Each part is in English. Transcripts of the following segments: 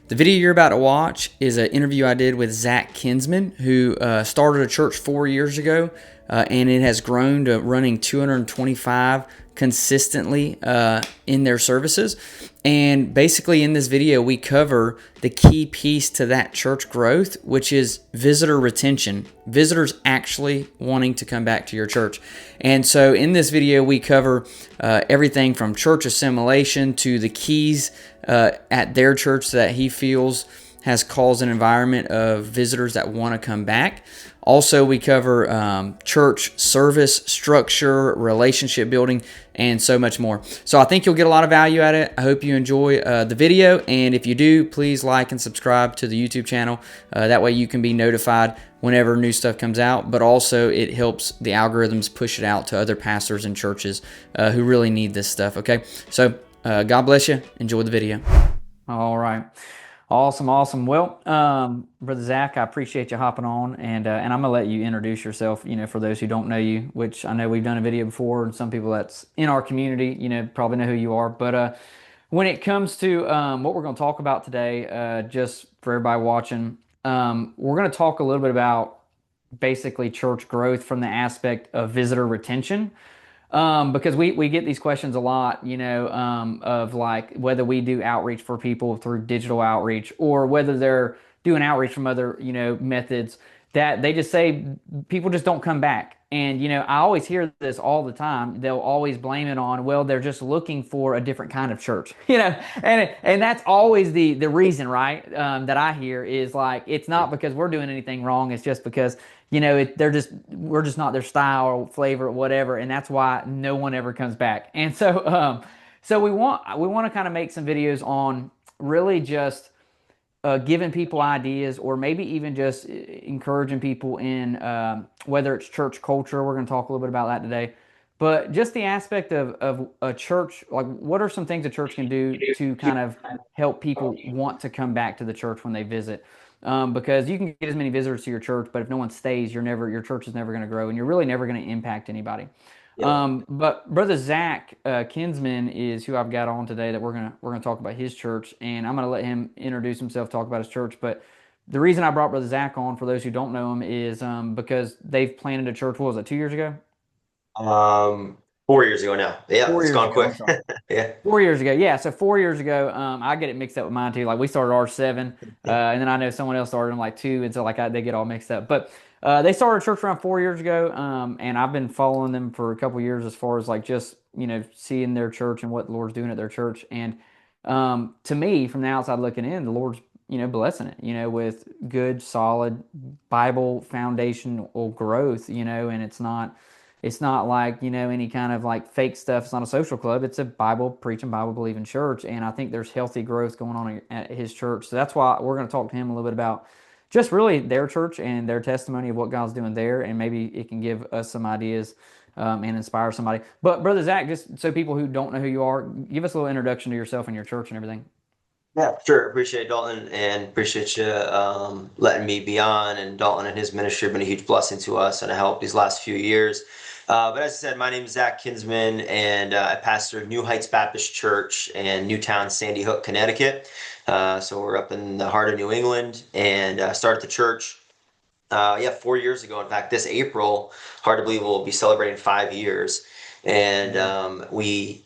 The video you're about to watch is an interview I did with Zach Kinsman, who started a church 4 years ago, and it has grown to running 225 consistently in their services. And basically, in this video, we cover the key piece to that church growth, which is visitor retention, visitors actually wanting to come back to your church. And so in this video, we cover everything from church assimilation to the keys at their church that he feels has caused an environment of visitors that want to come back. Also, we cover church service structure, relationship building, and so much more. So I think you'll get a lot of value at it. I hope you enjoy the video. And if you do, please like and subscribe to the YouTube channel. That way you can be notified whenever new stuff comes out. But also it helps the algorithms push it out to other pastors and churches who really need this stuff. Okay, so God bless you. Enjoy the video. All right. Awesome. Well, Brother Zach, I appreciate you hopping on, and I'm gonna let you introduce yourself. For those who don't know you, which I know we've done a video before, and some people that's in our community, probably know who you are. But when it comes to what we're gonna talk about today, just for everybody watching, we're gonna talk a little bit about basically church growth from the aspect of visitor retention. Because we get these questions a lot, of like whether we do outreach for people through digital outreach or whether they're doing outreach from other, methods that they just say people just don't come back. And, I always hear this all the time. They'll always blame it on, well, they're just looking for a different kind of church, and that's always the reason, right? That I hear is like, it's not because we're doing anything wrong. It's just because, we're just not their style or flavor or whatever. And that's why no one ever comes back. And so we want to kind of make some videos on really just giving people ideas, or maybe even just encouraging people in whether it's church culture. We're going to talk a little bit about that today, but just the aspect of a church, like what are some things a church can do to kind of help people want to come back to the church when they visit. Because you can get as many visitors to your church, but if no one stays, your church is never going to grow, and you're really never going to impact anybody. But Brother Zach Kinsman is who I've got on today that we're gonna talk about his church, and I'm gonna let him introduce himself, talk about his church. But the reason I brought Brother Zach on, for those who don't know him, is because they've planted a church. What was it, 2 years ago? 4 years ago now. Yeah, Four it's years gone ago. quick. I'm sorry. Yeah. 4 years ago, yeah. So 4 years ago, I get it mixed up with mine too. Like we started ours seven, and then I know someone else started them like two, and so they get all mixed up. But they started a church around 4 years ago, and I've been following them for a couple years as far as like just seeing their church and what the Lord's doing at their church. And to me, from the outside looking in, the Lord's blessing it, with good, solid Bible foundational growth, and it's not like, any kind of like fake stuff. It's not a social club. It's a Bible preaching, Bible believing church. And I think there's healthy growth going on at his church. So that's why we're going to talk to him a little bit about just really their church and their testimony of what God's doing there. And maybe it can give us some ideas and inspire somebody. But Brother Zach, just so people who don't know who you are, give us a little introduction to yourself and your church and everything. Yeah, sure. Appreciate it, Dalton, and appreciate you letting me be on. And Dalton and his ministry have been a huge blessing to us and a help these last few years. But as I said, my name is Zach Kinsman, and I pastor New Heights Baptist Church in Newtown, Sandy Hook, Connecticut. So we're up in the heart of New England, and started the church, 4 years ago. In fact, this April, hard to believe, we'll be celebrating 5 years. And we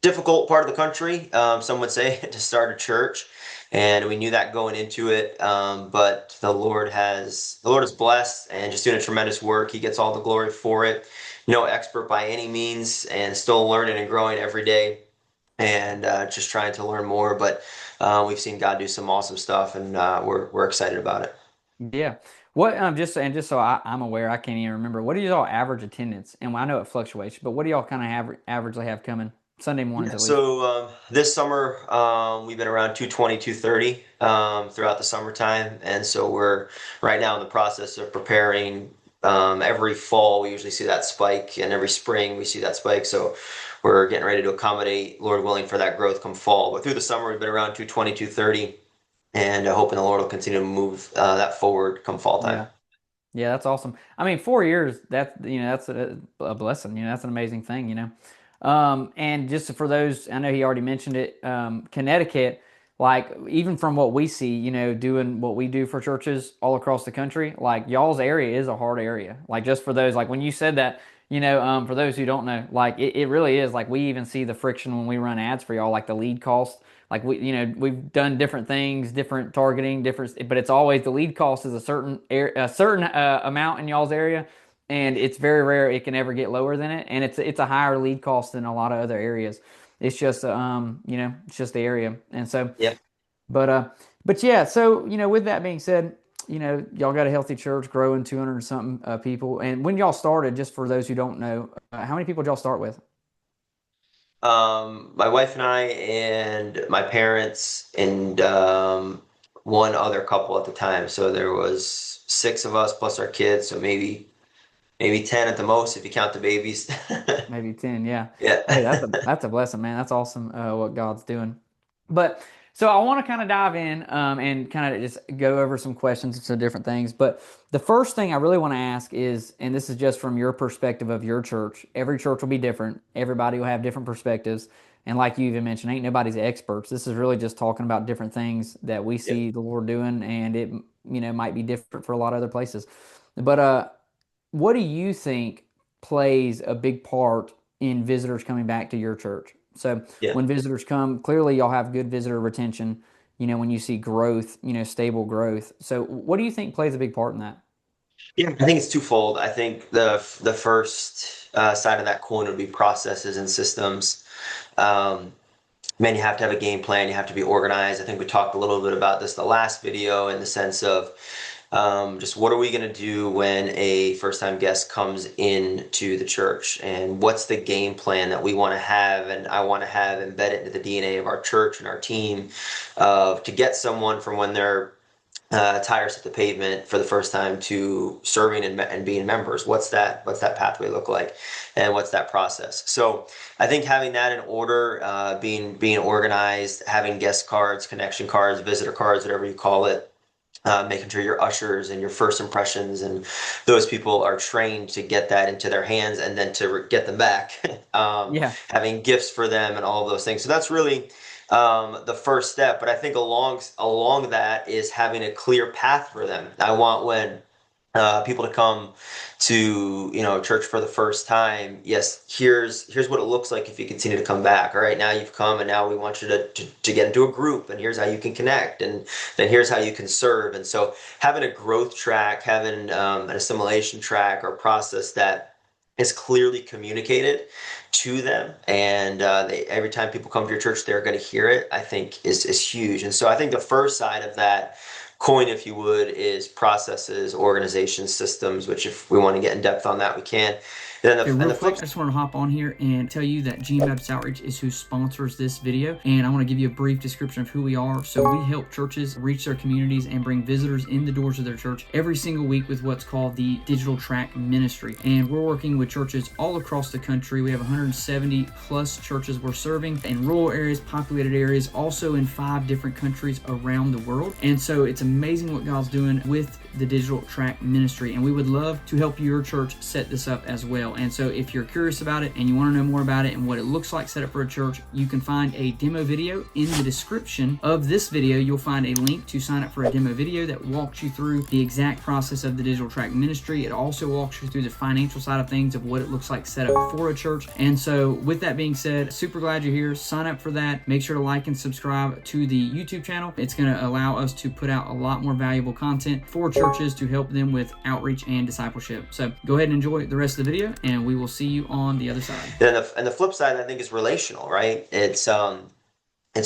difficult part of the country, some would say, to start a church, and we knew that going into it. But the Lord has blessed and just doing a tremendous work. He gets all the glory for it. No expert by any means, and still learning and growing every day, and just trying to learn more. But we've seen God do some awesome stuff, and we're excited about it. Yeah. What just so I'm aware, I can't even remember. What do y'all average attendance? And I know it fluctuates, but what do y'all kind of averagely have coming Sunday mornings Yeah, at least? so this summer we've been around 220, 230 throughout the summertime. And so we're right now in the process of preparing. Every fall we usually see that spike, and every spring we see that spike. So we're getting ready to accommodate, Lord willing, for that growth come fall. But through the summer we've been around 220, 230, and hoping the Lord will continue to move that forward come fall time. Yeah. Yeah, that's awesome. I mean, 4 years, that's a blessing. That's an amazing thing. And just for those, I know he already mentioned it, Connecticut, like even from what we see, doing what we do for churches all across the country, like y'all's area is a hard area. Like just for those, like when you said that, for those who don't know, like it really is. Like we even see the friction when we run ads for y'all, like the lead cost. Like we've done different things, different targeting, different, but it's always the lead cost is a certain amount in y'all's area, and it's very rare it can ever get lower than it, and it's a higher lead cost than a lot of other areas. It's just it's just the area, and so Yep. but but yeah, so with that being said, y'all got a healthy church growing 200 and something people. And when y'all started, just for those who don't know, how many people did y'all start with? My wife and I and my parents and one other couple at the time. So there was six of us plus our kids, so maybe 10 at the most if you count the babies. Maybe 10, yeah. Hey, Yeah. that's a blessing, man. That's awesome what God's doing. But so I want to kind of dive in and kind of just go over some questions and some different things. But the first thing I really want to ask is, and this is just from your perspective of your church, every church will be different. Everybody will have different perspectives. And like you even mentioned, ain't nobody's experts. This is really just talking about different things that we Yep. see the Lord doing, and it might be different for a lot of other places. But what do you think plays a big part in visitors coming back to your church? So Yeah. when visitors come, clearly y'all have good visitor retention. When you see growth, stable growth. So what do you think plays a big part in that? Yeah, I think it's twofold. I think the first side of that coin would be processes and systems. Um, Man, you have to have a game plan. You have to be organized. I think we talked a little bit about this in the last video in the sense of just what are we going to do when a first-time guest comes into the church, and what's the game plan that we want to have, and I want to have embedded into the DNA of our church and our team of to get someone from when they're tires hit the pavement for the first time to serving and being members. What's that pathway look like, and what's that process? So I think having that in order, being organized, having guest cards, connection cards, visitor cards, whatever you call it. Making sure your ushers and your first impressions and those people are trained to get that into their hands and then to get them back. Yeah, Having gifts for them and all of those things. So that's really the first step. But I think along that is having a clear path for them. I want when people to come to church for the first time. Yes, here's what it looks like if you continue to come back. All right, now you've come and now we want you to get into a group, and here's how you can connect, and then here's how you can serve. And so having a growth track, having an assimilation track or process that is clearly communicated to them, and every time people come to your church they're going to hear it, I think is huge. And so I think the first side of that coin, if you would, is processes, organization, systems, which if we want to get in depth on that, we can. And Hey, the, and real the flip quick, I just want to hop on here and tell you that GM Baptist Outreach is who sponsors this video. And I want to give you a brief description of who we are. So we help churches reach their communities and bring visitors in the doors of their church every single week with what's called the Digital Track Ministry. And we're working with churches all across the country. We have 170 plus churches we're serving in rural areas, populated areas, also in 5 different countries around the world. And so it's amazing what God's doing with the Digital Track Ministry. And we would love to help your church set this up as well. And so if you're curious about it and you want to know more about it and what it looks like set up for a church, you can find a demo video in the description of this video. You'll find a link to sign up for a demo video that walks you through the exact process of the Digital Track Ministry. It also walks you through the financial side of things of what it looks like set up for a church. And so with that being said, super glad you're here. Sign up for that. Make sure to like and subscribe to the YouTube channel. It's going to allow us to put out a lot more valuable content for churches to help them with outreach and discipleship. So go ahead and enjoy the rest of the video, and we will see you on the other side. and the flip side, I think, is relational, right? It's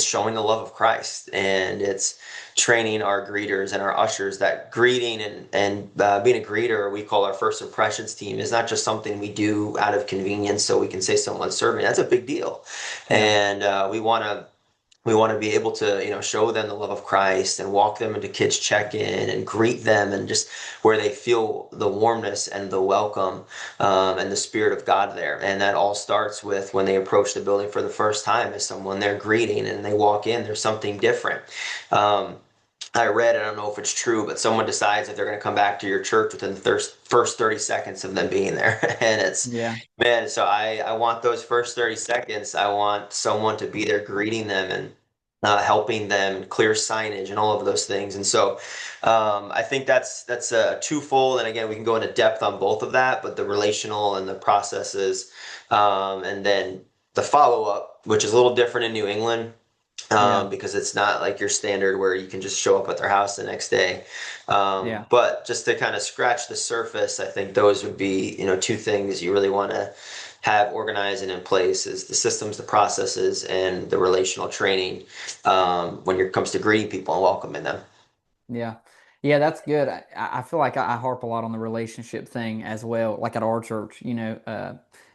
showing the love of Christ, and it's training our greeters and our ushers that greeting and being a greeter, we call our first impressions team, is not just something we do out of convenience so we can say someone's serving. That's a big deal, Yeah. and we want to be able to show them the love of Christ and walk them into kids check-in and greet them, and just where they feel the warmness and the welcome, and the spirit of God there. And that all starts with when they approach the building for the first time as someone they're greeting, and they walk in, there's something different. um, I read, I don't know if it's true, but someone decides if they're going to come back to your church within the first 30 seconds of them being there. And Yeah. so I want those first 30 seconds. I want someone to be there greeting them, and helping them and clear signage and all of those things. And so I think that's a twofold. And again, we can go into depth on both of that, but the relational and the processes, and then the follow up, which is a little different in New England. Yeah. Because it's not like your standard where you can just show up at their house the next day. Yeah. But just to kind of scratch the surface, I think those would be, two things you really want to have organized and in place is the systems, the processes, and the relational training when it comes to greeting people and welcoming them. Yeah. Yeah, that's good. I feel like I harp a lot on the relationship thing as well, like at our church,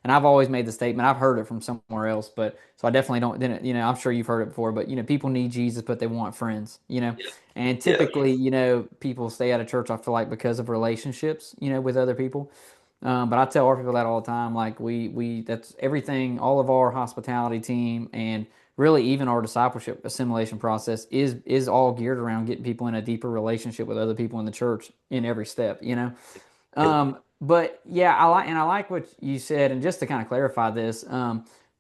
and I've always made the statement, I've heard it from somewhere else, but so I definitely don't, didn't, I'm sure you've heard it before, but, people need Jesus, but they want friends, and Yeah. typically, people stay out of church, I feel like, because of relationships, with other people. But I tell our people that all the time. Like that's everything. All of our hospitality team and really even our discipleship assimilation process is all geared around getting people in a deeper relationship with other people in the church in every step. Yep. But yeah, I like what you said. And just to kind of clarify this,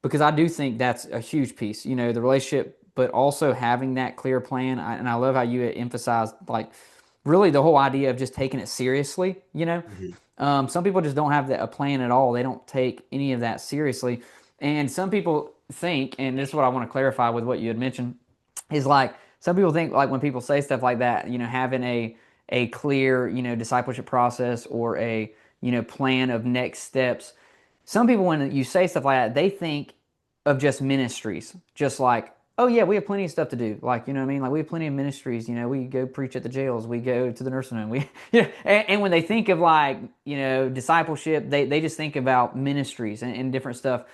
because I do think that's a huge piece. The relationship, but also having that clear plan. And I love how you emphasized like really the whole idea of just taking it seriously. Mhm. Some people just don't have a plan at all. They don't take any of that seriously. And some people think, and this is what I want to clarify with what you had mentioned, is like some people think like when people say stuff like that, having a clear, discipleship process or a, plan of next steps. Some people, when you say stuff like that, they think of just ministries, just like, oh yeah, we have plenty of stuff to do. Like, you know what I mean? Like we have plenty of ministries. We go preach at the jails. We go to the nursing home. We, and when they think of like, discipleship, they just think about ministries and different stuff.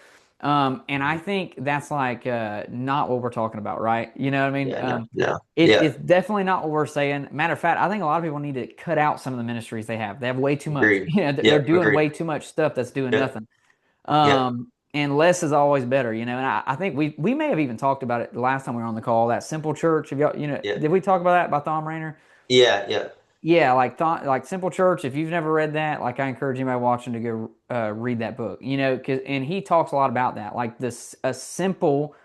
And I think that's like not what we're talking about, right? You know what I mean? Yeah, no, no. It's Yeah, definitely not what we're saying. Matter of fact, I think a lot of people need to cut out some of the ministries they have. They have way too much. agreed. They're Yep, doing agreed. way too much stuff that's doing Yep, nothing. yep, And less is always better, And I think we may have even talked about it the last time we were on the call. That simple church. Have y'all, yep. did we talk about that by Thom Rainer? Yeah, yeah, Yeah, like Simple Church. If you've never read that, like I encourage anybody watching to go read that book. And he talks a lot about that, like this a simpler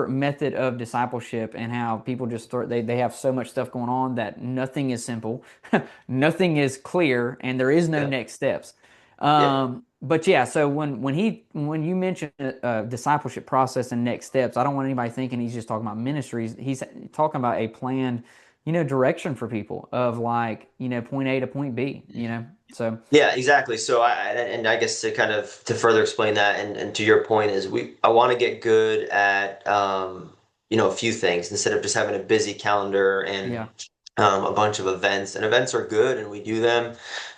method of discipleship, and how people just they have so much stuff going on that nothing is simple, nothing is clear, and there is no yeah, next steps. yeah. But yeah, so when you mention discipleship process and next steps, I don't want anybody thinking he's just talking about ministries. He's talking about a planned direction for people of like, point A to point B. So Yeah, exactly. So and I guess to kind of to further explain that and to your point is I want to get good at a few things instead of just having a busy calendar and yeah, a bunch of events. And events are good and we do them.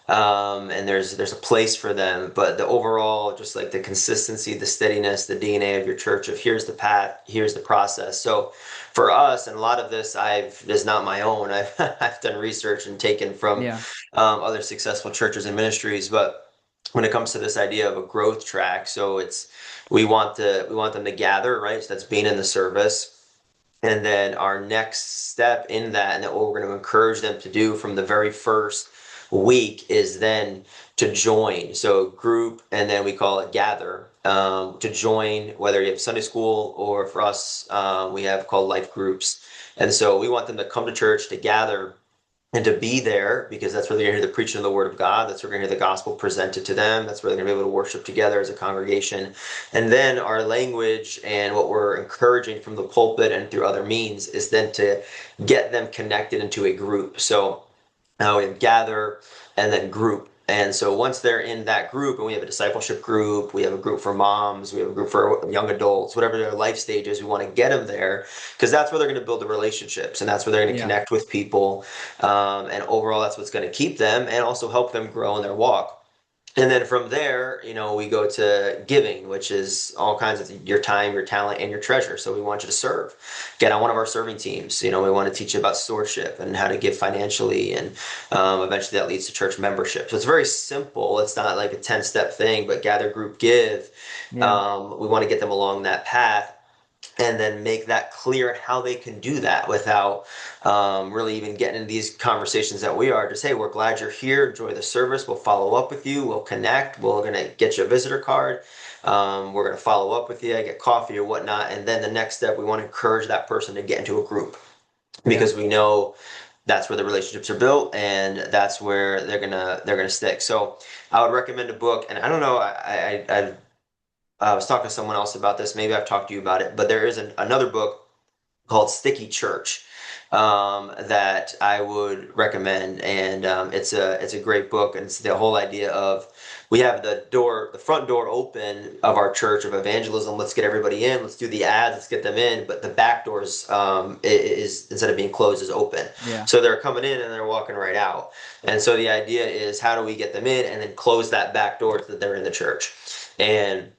And there's a place for them, but the overall, just like the consistency, the steadiness, the DNA of your church of here's the path, here's the process. So for us, and a lot of this is not my own. I've done research and taken from yeah, other successful churches and ministries, but when it comes to this idea of a growth track, so it's we want them to gather, right? So that's being in the service. And then our next step in that, and that what we're going to encourage them to do from the very first week is then to join. So group, and then we call it gather, to join, whether you have Sunday school or for us, we have called life groups. And so we want them to come to church to gather and to be there because that's where they're going to hear the preaching of the word of God. That's where they're going to hear the gospel presented to them. That's where they're going to be able to worship together as a congregation. And then our language and what we're encouraging from the pulpit and through other means is then to get them connected into a group. So we have gather and then group. And so once they're in that group, and we have a discipleship group, we have a group for moms, we have a group for young adults, whatever their life stage is, we want to get them there because that's where they're going to build the relationships and that's where they're going to yeah, connect with people. And overall, that's what's going to keep them and also help them grow in their walk. And then from there, we go to giving, which is all kinds of your time, your talent, and your treasure. So we want you to serve. Get on one of our serving teams. We want to teach you about stewardship and how to give financially. And eventually that leads to church membership. So it's very simple. It's not like a 10-step thing, but gather, group, give. yeah, We want to get them along that path and then make that clear how they can do that without really even getting into these conversations that we are. Just, hey, we're glad you're here. Enjoy the service. We'll follow up with you. We'll connect. We're going to get you a visitor card. We're going to follow up with you, get coffee or whatnot, and then the next step, we want to encourage that person to get into a group Yeah. because we know that's where the relationships are built and that's where they're gonna stick. So I would recommend a book, and I don't know, I was talking to someone else about this. Maybe I've talked to you about it, but there is another book called Sticky Church that I would recommend, and it's a great book, and it's the whole idea of we have the front door open of our church of evangelism. Let's get everybody in. Let's do the ads. Let's get them in. But the back doors is instead of being closed is open, Yeah. so they're coming in and they're walking right out. And so the idea is how do we get them in and then close that back door so that they're in the church, and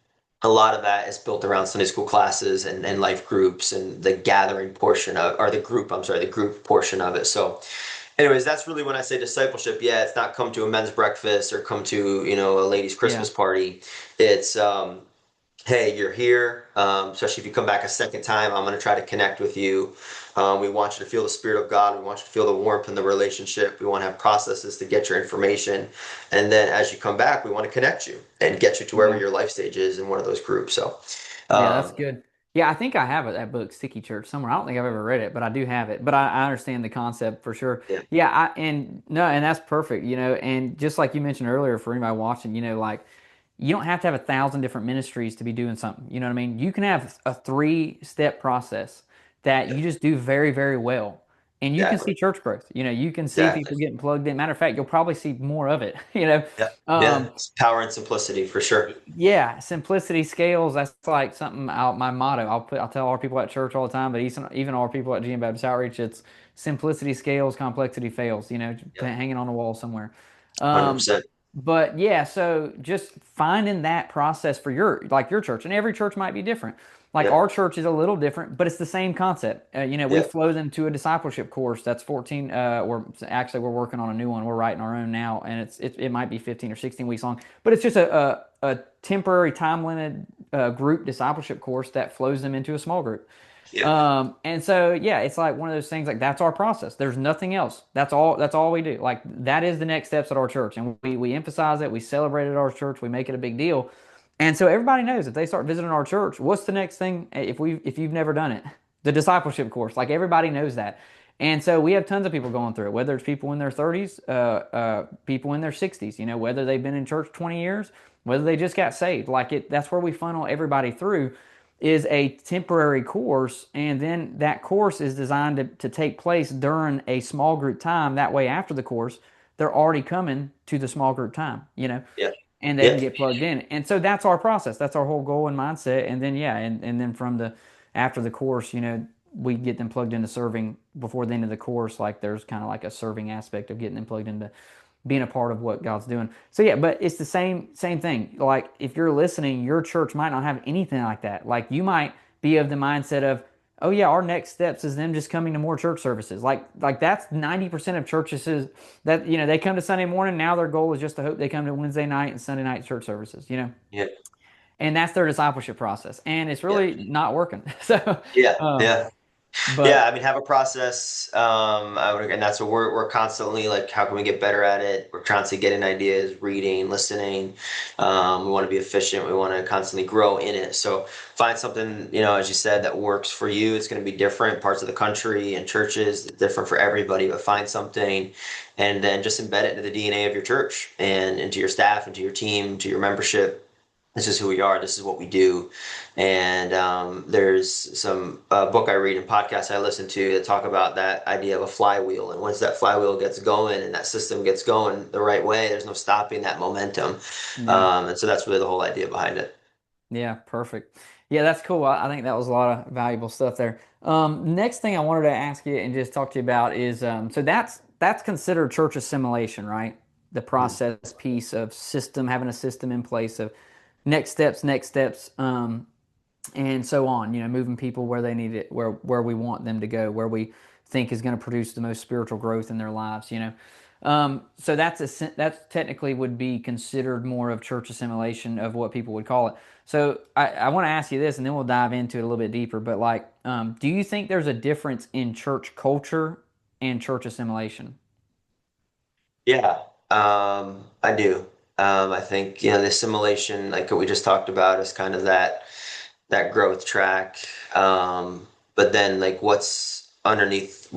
a lot of that is built around Sunday school classes and life groups and the gathering portion of, or the group, I'm sorry, the group portion of it. So, anyways, that's really when I say discipleship. Yeah, it's not come to a men's breakfast or come to, a ladies' Yeah. Christmas party. It's, hey, you're here. Especially if you come back a second time, I'm going to try to connect with you. We want you to feel the Spirit of God. We want you to feel the warmth in the relationship. We want to have processes to get your information. And then as you come back, we want to connect you and get you to wherever Yeah. your life stage is in one of those groups. So, Yeah, that's um, good. Yeah, I think I have it, that book, Sticky Church, somewhere. I don't think I've ever read it, but I do have it. But I understand the concept for sure. yeah, Yeah, and no, and that's perfect, and just like you mentioned earlier, for anybody watching, like you don't have to have 1,000 different ministries to be doing something. You know what I mean? You can have a 3-step process that yeah, you just do very, very well. And you can see exactly. church growth. You can see Exactly. people getting plugged in. Matter of fact, you'll probably see more of it. Yeah. Yeah. Um, It's power and simplicity for sure. yeah, simplicity scales. That's like something out my motto. I'll tell our people at church all the time, but even our people at GM Baptist Outreach, it's simplicity scales, complexity fails. Yep. Hanging on the wall somewhere. Um, 100%. but yeah, so just finding that process for your church, and every church might be different. Like Yep. our church is a little different, but it's the same concept. We Yep. flow them to a discipleship course that's 14. Or actually we're working on a new one. We're writing our own now, and it might be 15 or 16 weeks long, but it's just a temporary time limited group discipleship course that flows them into a small group. Yep. And so yeah, it's like one of those things, like that's our process. There's nothing else. That's all we do. Like that is the next steps at our church. And we emphasize it, we celebrate it at our church, we make it a big deal. And so everybody knows if they start visiting our church, what's the next thing if you've never done it? The discipleship course. Like everybody knows that. And so we have tons of people going through it, whether it's people in their 30s, people in their 60s, whether they've been in church 20 years, whether they just got saved. That's where we funnel everybody through is a temporary course, and then that course is designed to take place during a small group time. That way, after the course, they're already coming to the small group time, Yep. and they can Yep. get plugged in. And so that's our process. That's our whole goal and mindset. And then yeah, and then after the course, we get them plugged into serving before the end of the course. Like there's kind of like a serving aspect of getting them plugged into being a part of what God's doing. So yeah, but it's the same thing. Like if you're listening, your church might not have anything like that. Like you might be of the mindset of, oh yeah, our next steps is them just coming to more church services. Like that's 90% of churches that they come to Sunday morning. Now their goal is just to hope they come to Wednesday night and Sunday night church services. Yep. And that's their discipleship process, and it's Yep. really not working. So, Yeah. um, Yeah. Yeah, but I mean, have a process, and that's what we're constantly like. How can we get better at it? We're constantly getting ideas, reading, listening. We want to be efficient. We want to constantly grow in it. So find something, as you said, that works for you. It's going to be different parts of the country and churches, different for everybody. But find something, and then just embed it into the DNA of your church and into your staff, into your team, to your membership. This is who we are. This is what we do. And there's some book I read and podcasts I listen to that talk about that idea of a flywheel. And once that flywheel gets going and that system gets going the right way, there's no stopping that momentum. yeah. And so that's really the whole idea behind it. Yeah, perfect. Yeah, that's cool. I think that was a lot of valuable stuff there. Next thing I wanted to ask you and just talk to you about is so that's considered church assimilation, right? The Mhm. process piece of having a system in place of next steps, and so on. Moving people where they need it, where we want them to go, where we think is going to produce the most spiritual growth in their lives. So that's technically would be considered more of church assimilation of what people would call it. So I want to ask you this, and then we'll dive into it a little bit deeper. But do you think there's a difference in church culture and church assimilation? Yeah, I do. I think, the assimilation, like what we just talked about, is kind of that growth track. But then like what's underneath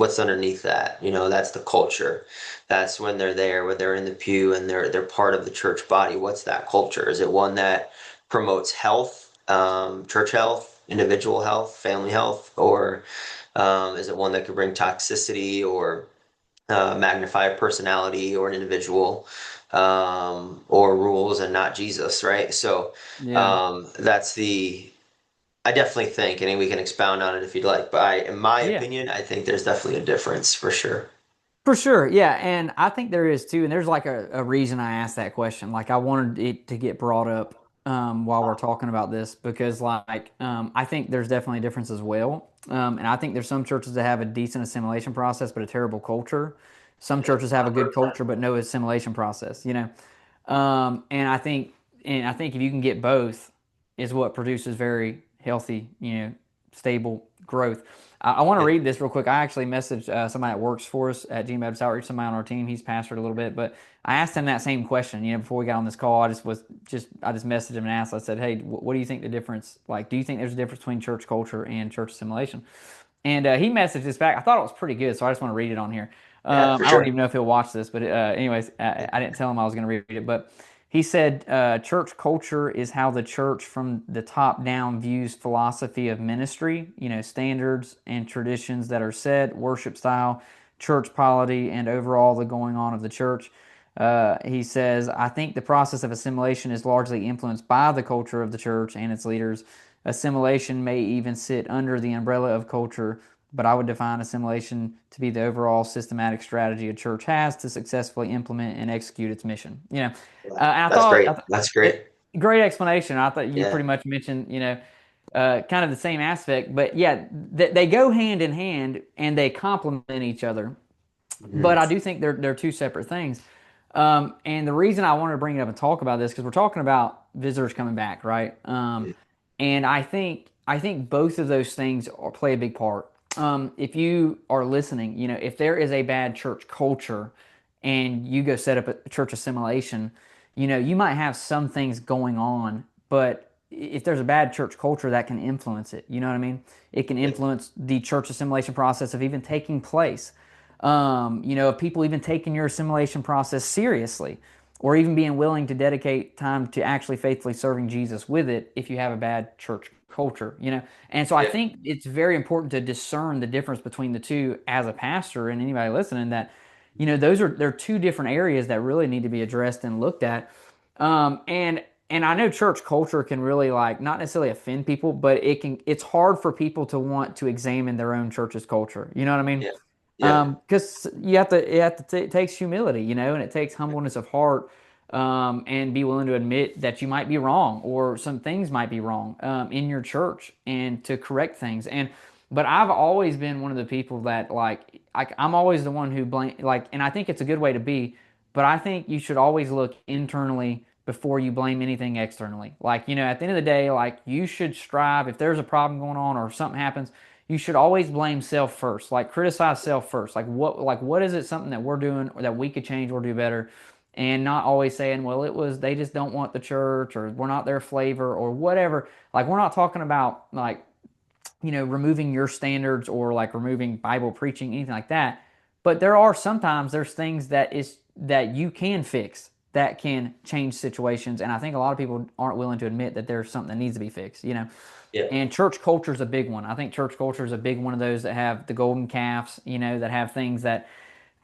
that? That's the culture. That's when they're there, when they're in the pew and they're part of the church body. What's that culture? Is it one that promotes health, church health, individual health, family health, or is it one that could bring toxicity or magnify a personality or an individual, or rules and not Jesus, right? So Yeah. that's I definitely think, and we can expound on it if you'd like, but in my Yeah. opinion, I think there's definitely a difference for sure. For sure, yeah, and I think there is too. And there's like a reason I asked that question. Like I wanted it to get brought up while we're talking about this because, like, I think there's definitely a difference as well. And I think there's some churches that have a decent assimilation process but a terrible culture. Some Yeah, churches have a good culture but no assimilation process. And I think if you can get both, is what produces very healthy, stable growth. I want to yeah, read this real quick. I actually messaged somebody that works for us at Gene Baptist Outreach, somebody on our team. He's pastored a little bit, but I asked him that same question. Before we got on this call, I just messaged him and asked. I said, "Hey, what do you think the difference? Like, do you think there's a difference between church culture and church assimilation?" And he messaged this back. I thought it was pretty good, so I just want to read it on here. yeah, for I don't sure. even know if he'll watch this, but anyways, I didn't tell him I was going to read it. But he said, church culture is how the church from the top down views philosophy of ministry, standards and traditions that are set, worship style, church polity, and overall the going on of the church. He says, I think the process of assimilation is largely influenced by the culture of the church and its leaders. Assimilation may even sit under the umbrella of culture, but I would define assimilation to be the overall systematic strategy a church has to successfully implement and execute its mission. Yeah, And I that's thought, great. That's great. great explanation. I thought you Yeah. pretty much mentioned, kind of the same aspect, but yeah, they go hand in hand and they complement each other. Hmm. But I do think they're two separate things. And the reason I wanted to bring it up and talk about this because we're talking about visitors coming back, right? And I think both of those things play a big part. If you are listening, if there is a bad church culture, and you go set up a church assimilation, you might have some things going on, but if there's a bad church culture, that can influence it. You know what I mean? It can Yeah, influence the church assimilation process of even taking place. Of people even taking your assimilation process seriously, or even being willing to dedicate time to actually faithfully serving Jesus with it if you have a bad church culture. And so I yeah, think it's very important to discern the difference between the two as a pastor and anybody listening that, they're two different areas that really need to be addressed and looked at. And I know church culture can really like not necessarily offend people, but it's hard for people to want to examine their own church's culture. You know what I mean? yeah, yeah, Because you have to it takes humility, and it takes humbleness of heart, and be willing to admit that you might be wrong or some things might be wrong in your church and to correct things. But I've always been one of the people that I'm always the one who blame and I think it's a good way to be, but I think you should always look internally before you blame anything externally. At the end of the day, you should strive if there's a problem going on or something happens, you should always blame self first. Criticize self first. What is it something that we're doing or that we could change or do better? And not always saying, well, it was they just don't want the church or we're not their flavor or whatever. We're not talking about removing your standards or removing Bible preaching, anything like that. But there's things that you can fix that can change situations. And I think a lot of people aren't willing to admit that there's something that needs to be fixed. yeah, And church culture is a big one. I think church culture is a big one of those that have the golden calves, that have things that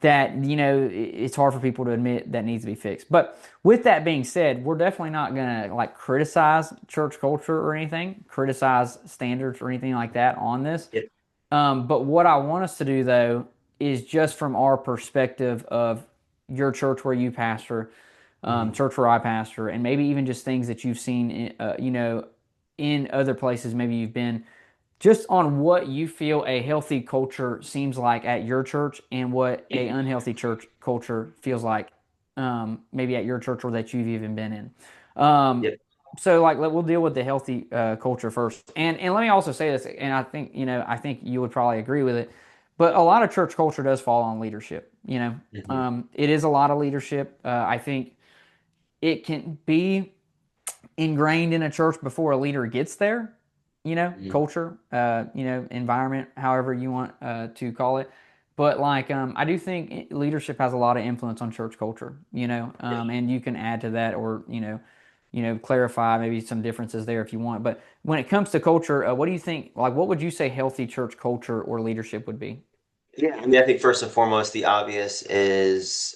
it's hard for people to admit that needs to be fixed. But with that being said, we're definitely not going to criticize church culture or anything, criticize standards or anything like that on this. yeah. But what I want us to do though is just from our perspective of your church where you pastor, Hmm. church where I pastor, and maybe even just things that you've seen, in other places maybe you've been just on what you feel a healthy culture seems like at your church and what a unhealthy church culture feels like, maybe at your church or that you've even been in. Um, Yeah, so we'll deal with the healthy culture first. And let me also say this, and I think you would probably agree with it, but a lot of church culture does fall on leadership. hmm, It is a lot of leadership. I think it can be ingrained in a church before a leader gets there, Mhm. culture, environment, however you want to call it. But like, I do think leadership has a lot of influence on church culture, Yeah. and you can add to that, or clarify maybe some differences there if you want. But when it comes to culture, what do you think? Like, what would you say healthy church culture or leadership would be? Yeah, I mean, I think first and foremost, the obvious is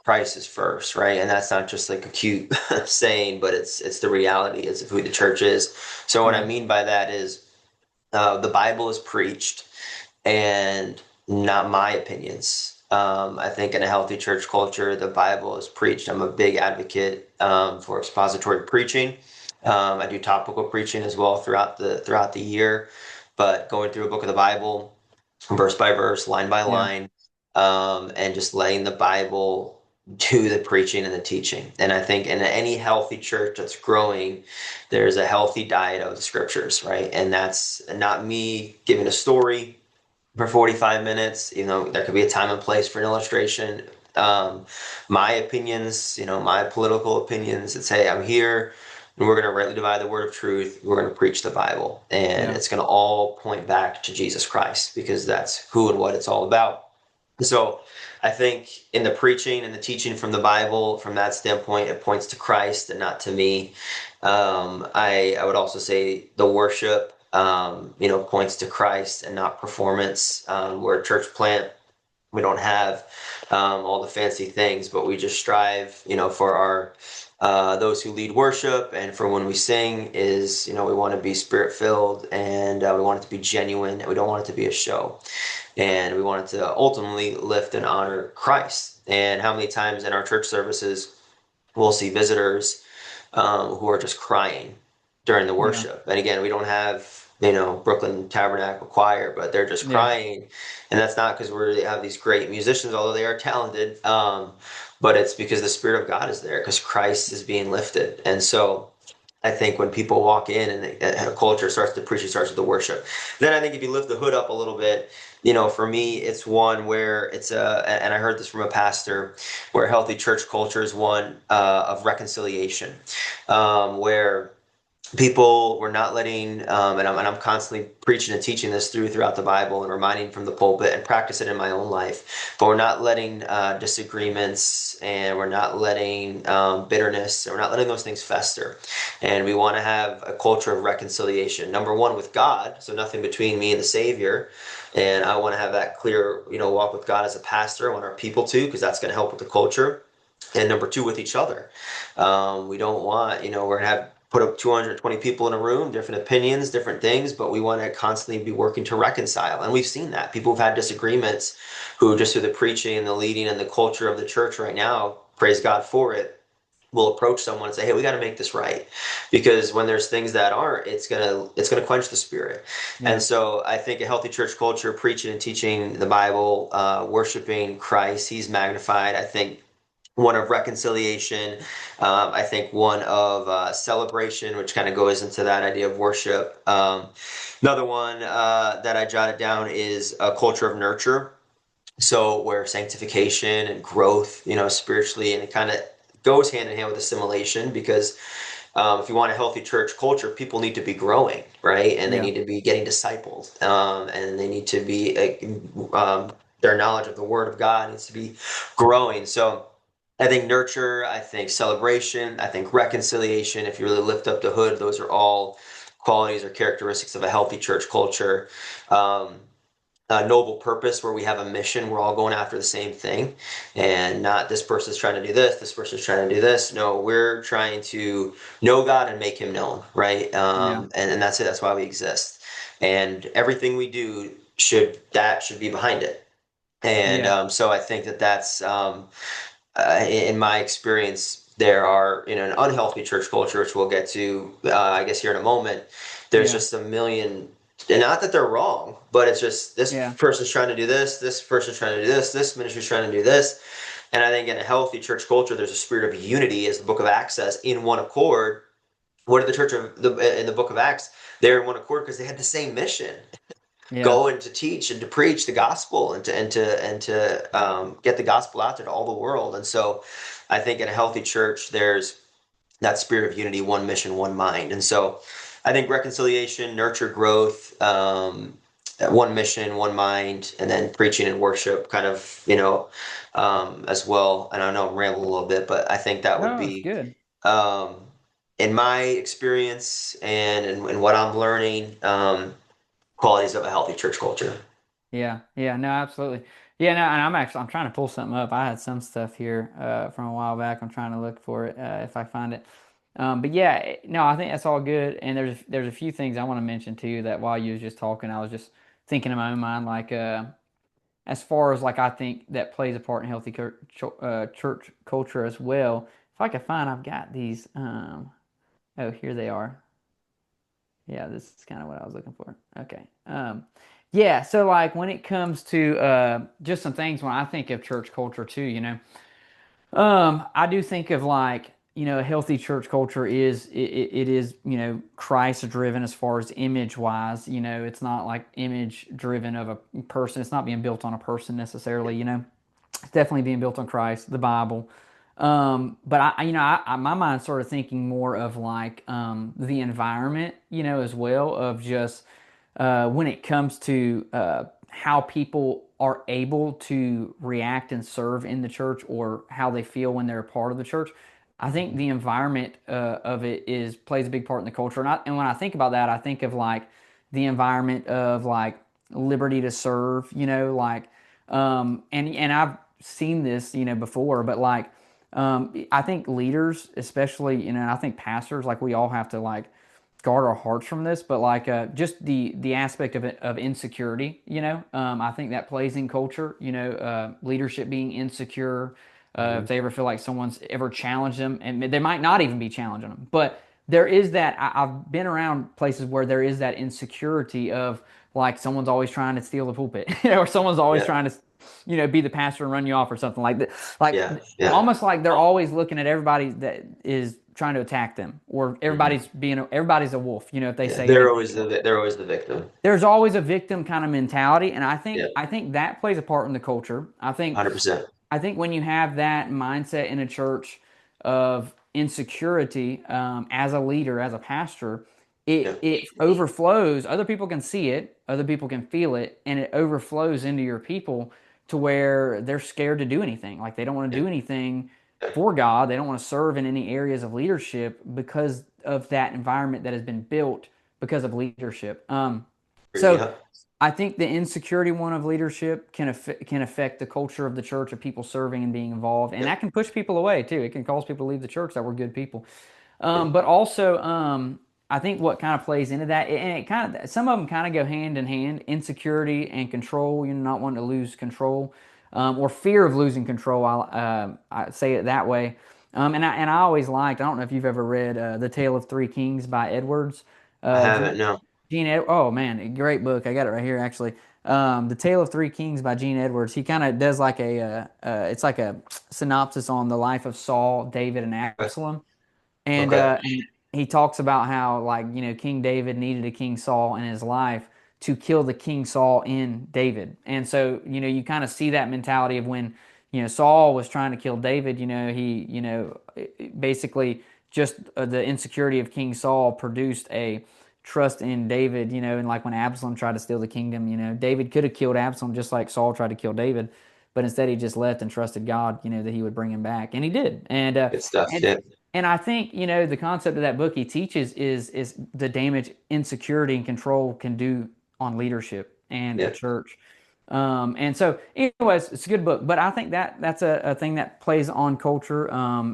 Christ is first, right? And that's not just like a cute saying, but it's the reality is of who the church is. So what I Yeah, mean by that is the Bible is preached, and not my opinions. I think in a healthy church culture, the Bible is preached. I'm a big advocate for expository preaching. I do topical preaching as well throughout the year, but going through a book of the Bible, verse by verse, line by yeah, line, and just letting the Bible do the preaching and the teaching. And I think in any healthy church that's growing, there's a healthy diet of the scriptures, right? And that's not me giving a story for 45 minutes. There could be a time and place for an illustration. Um, my opinions, my political opinions, it's, hey, I'm here and we're going to rightly divide the word of truth. We're going to preach the Bible, and yeah, it's going to all point back to Jesus Christ because that's who and what it's all about. So I think in the preaching and the teaching from the Bible, from that standpoint, it points to Christ and not to me. I would also say the worship, points to Christ and not performance. We're a church plant. We don't have all the fancy things, but we just strive, for our those who lead worship and for when we sing is, we want to be spirit filled, and we want it to be genuine, and we don't want it to be a show, and we want it to ultimately lift and honor Christ. And how many times in our church services we'll see visitors who are just crying during the yeah, worship. And again, we don't have, Brooklyn Tabernacle Choir, but they're just yeah, crying. And that's not because we have these great musicians, although they are talented, but it's because the Spirit of God is there, because Christ is being lifted. And so I think when people walk in and a culture starts to preach, it starts with the worship. Then I think if you lift the hood up a little bit, for me, it's one where it's and I heard this from a pastor, where healthy church culture is one of reconciliation, where people were not letting, and I'm constantly preaching and teaching this throughout the Bible and reminding from the pulpit and practice it in my own life, but we're not letting disagreements, and we're not letting bitterness, and we're not letting those things fester. And we want to have a culture of reconciliation, number one with God, so nothing between me and the Savior. And I want to have that clear, walk with God as a pastor. I want our people to, because that's going to help with the culture. And number two, with each other. We don't want, we're going to have put up 220 people in a room, different opinions, different things, but we want to constantly be working to reconcile. And we've seen that. People have had disagreements who, just through the preaching and the leading and the culture of the church right now, praise God for it, will approach someone and say, hey, we got to make this right. Because when there's things that aren't, it's gonna quench the spirit. And yeah, so I think a healthy church culture, preaching and teaching the Bible, worshiping Christ, he's magnified. I think one of reconciliation. I think one of celebration, which kind of goes into that idea of worship. Another one that I jotted down is a culture of nurture. So where sanctification and growth, spiritually, and it kind of goes hand in hand with assimilation, because if you want a healthy church culture, people need to be growing, right? And they yeah, need to be getting discipled, and they need to be their knowledge of the Word of God needs to be growing. So I think nurture, I think celebration, I think reconciliation. If you really lift up the hood, those are all qualities or characteristics of a healthy church culture. Um, a noble purpose, where we have a mission, we're all going after the same thing, and not this person's trying to do this person's trying to do this. No, we're trying to know God and make him known, right? yeah, And that's it. That's why we exist, and everything we do should be behind it. And yeah, so I think that's in my experience, there are, in an unhealthy church culture, which we'll get to, I guess, here in a moment. There's yeah, just a million, and not that they're wrong, but it's just this yeah, person's trying to do this person's trying to do this ministry's trying to do this. And I think in a healthy church culture, there's a spirit of unity, as the Book of Acts says, in one accord. What did the church of in the Book of Acts? They're in one accord because they had the same mission. Yeah. go and to teach and to preach the gospel and to get the gospel out there to all the world. And so I think in a healthy church, there's that spirit of unity, one mission, one mind. And so I think reconciliation, nurture growth, one mission, one mind, and then preaching and worship kind of, as well. And I know I'm rambling a little bit, but I think that would No, it's be, good. um, in my experience and what I'm learning, qualities of a healthy church culture. Yeah, yeah, no, absolutely. Yeah, no, and I'm trying to pull something up. I had some stuff here from a while back. I'm trying to look for it if I find it. But yeah, no, I think that's all good. And there's a few things I want to mention too that while you was just talking, I was just thinking in my own mind, like as far as like I think that plays a part in healthy church culture as well. If I could find, I've got these. Oh, here they are. Yeah, this is kind of what I was looking for. Okay. Yeah, so like when it comes to just some things when I think of church culture too, I do think of like, a healthy church culture it is, Christ driven as far as image wise, it's not like image driven of a person. It's not being built on a person necessarily, It's definitely being built on Christ, the Bible. But my mind's sort of thinking more of like the environment, as well of just when it comes to how people are able to react and serve in the church or how they feel when they're a part of the church. I think the environment of it is plays a big part in the culture, and when I think about that, I think of like the environment of like liberty to serve, like and I've seen this, before, but like I think leaders, especially, I think pastors, like we all have to like guard our hearts from this, but like just the aspect of it of insecurity, I think that plays in culture. Leadership being insecure, Mm-hmm. if they ever feel like someone's ever challenged them, and they might not even be challenging them, but there is that. I've been around places where there is that insecurity of like someone's always trying to steal the pulpit, or someone's always Yeah, trying to, be the pastor and run you off or something like that. Like yeah, yeah. almost like they're always looking at everybody that is trying to attack them, or Hmm. everybody's a wolf. If they Yeah, say anything, they're always the victim. there's always a victim kind of mentality, and I think Yeah, I think that plays a part in the culture. 100%. I think when you have that mindset in a church of insecurity, as a leader, as a pastor, Yeah, it overflows. Other people can see it, other people can feel it, and it overflows into your people to where they're scared to do anything. Like they don't want to yeah, do anything yeah. for God. They don't want to serve in any areas of leadership because of that environment that has been built because of leadership. So Yeah, I think the insecurity one of leadership can affect the culture of the church of people serving and being involved, and yeah, that can push people away too. It can cause people to leave the church that were good people. yeah, But also, I think what kind of plays into that, and it kind of some of them kind of go hand in hand: insecurity and control. Not wanting to lose control, or fear of losing control. I say it that way. And I always liked. I don't know if you've ever read The Tale of Three Kings by Edwards. I Gene, haven't. No. Oh man, a great book. I got it right here actually. The Tale of Three Kings by Gene Edwards. He kind of does like it's like a synopsis on the life of Saul, David, and Okay. Absalom. And he talks about how like King David needed a King Saul in his life to kill the King Saul in David. And so you kind of see that mentality of when Saul was trying to kill David. He basically just the insecurity of King Saul produced a trust in David. And like when Absalom tried to steal the kingdom, David could have killed Absalom just like Saul tried to kill David. But instead, he just left and trusted God, that He would bring him back, and He did. Good stuff. And Yeah, and I think the concept of that book he teaches is the damage insecurity and control can do on leadership and a yeah, church. And so, anyways, it's a good book. But I think that's a thing that plays on culture,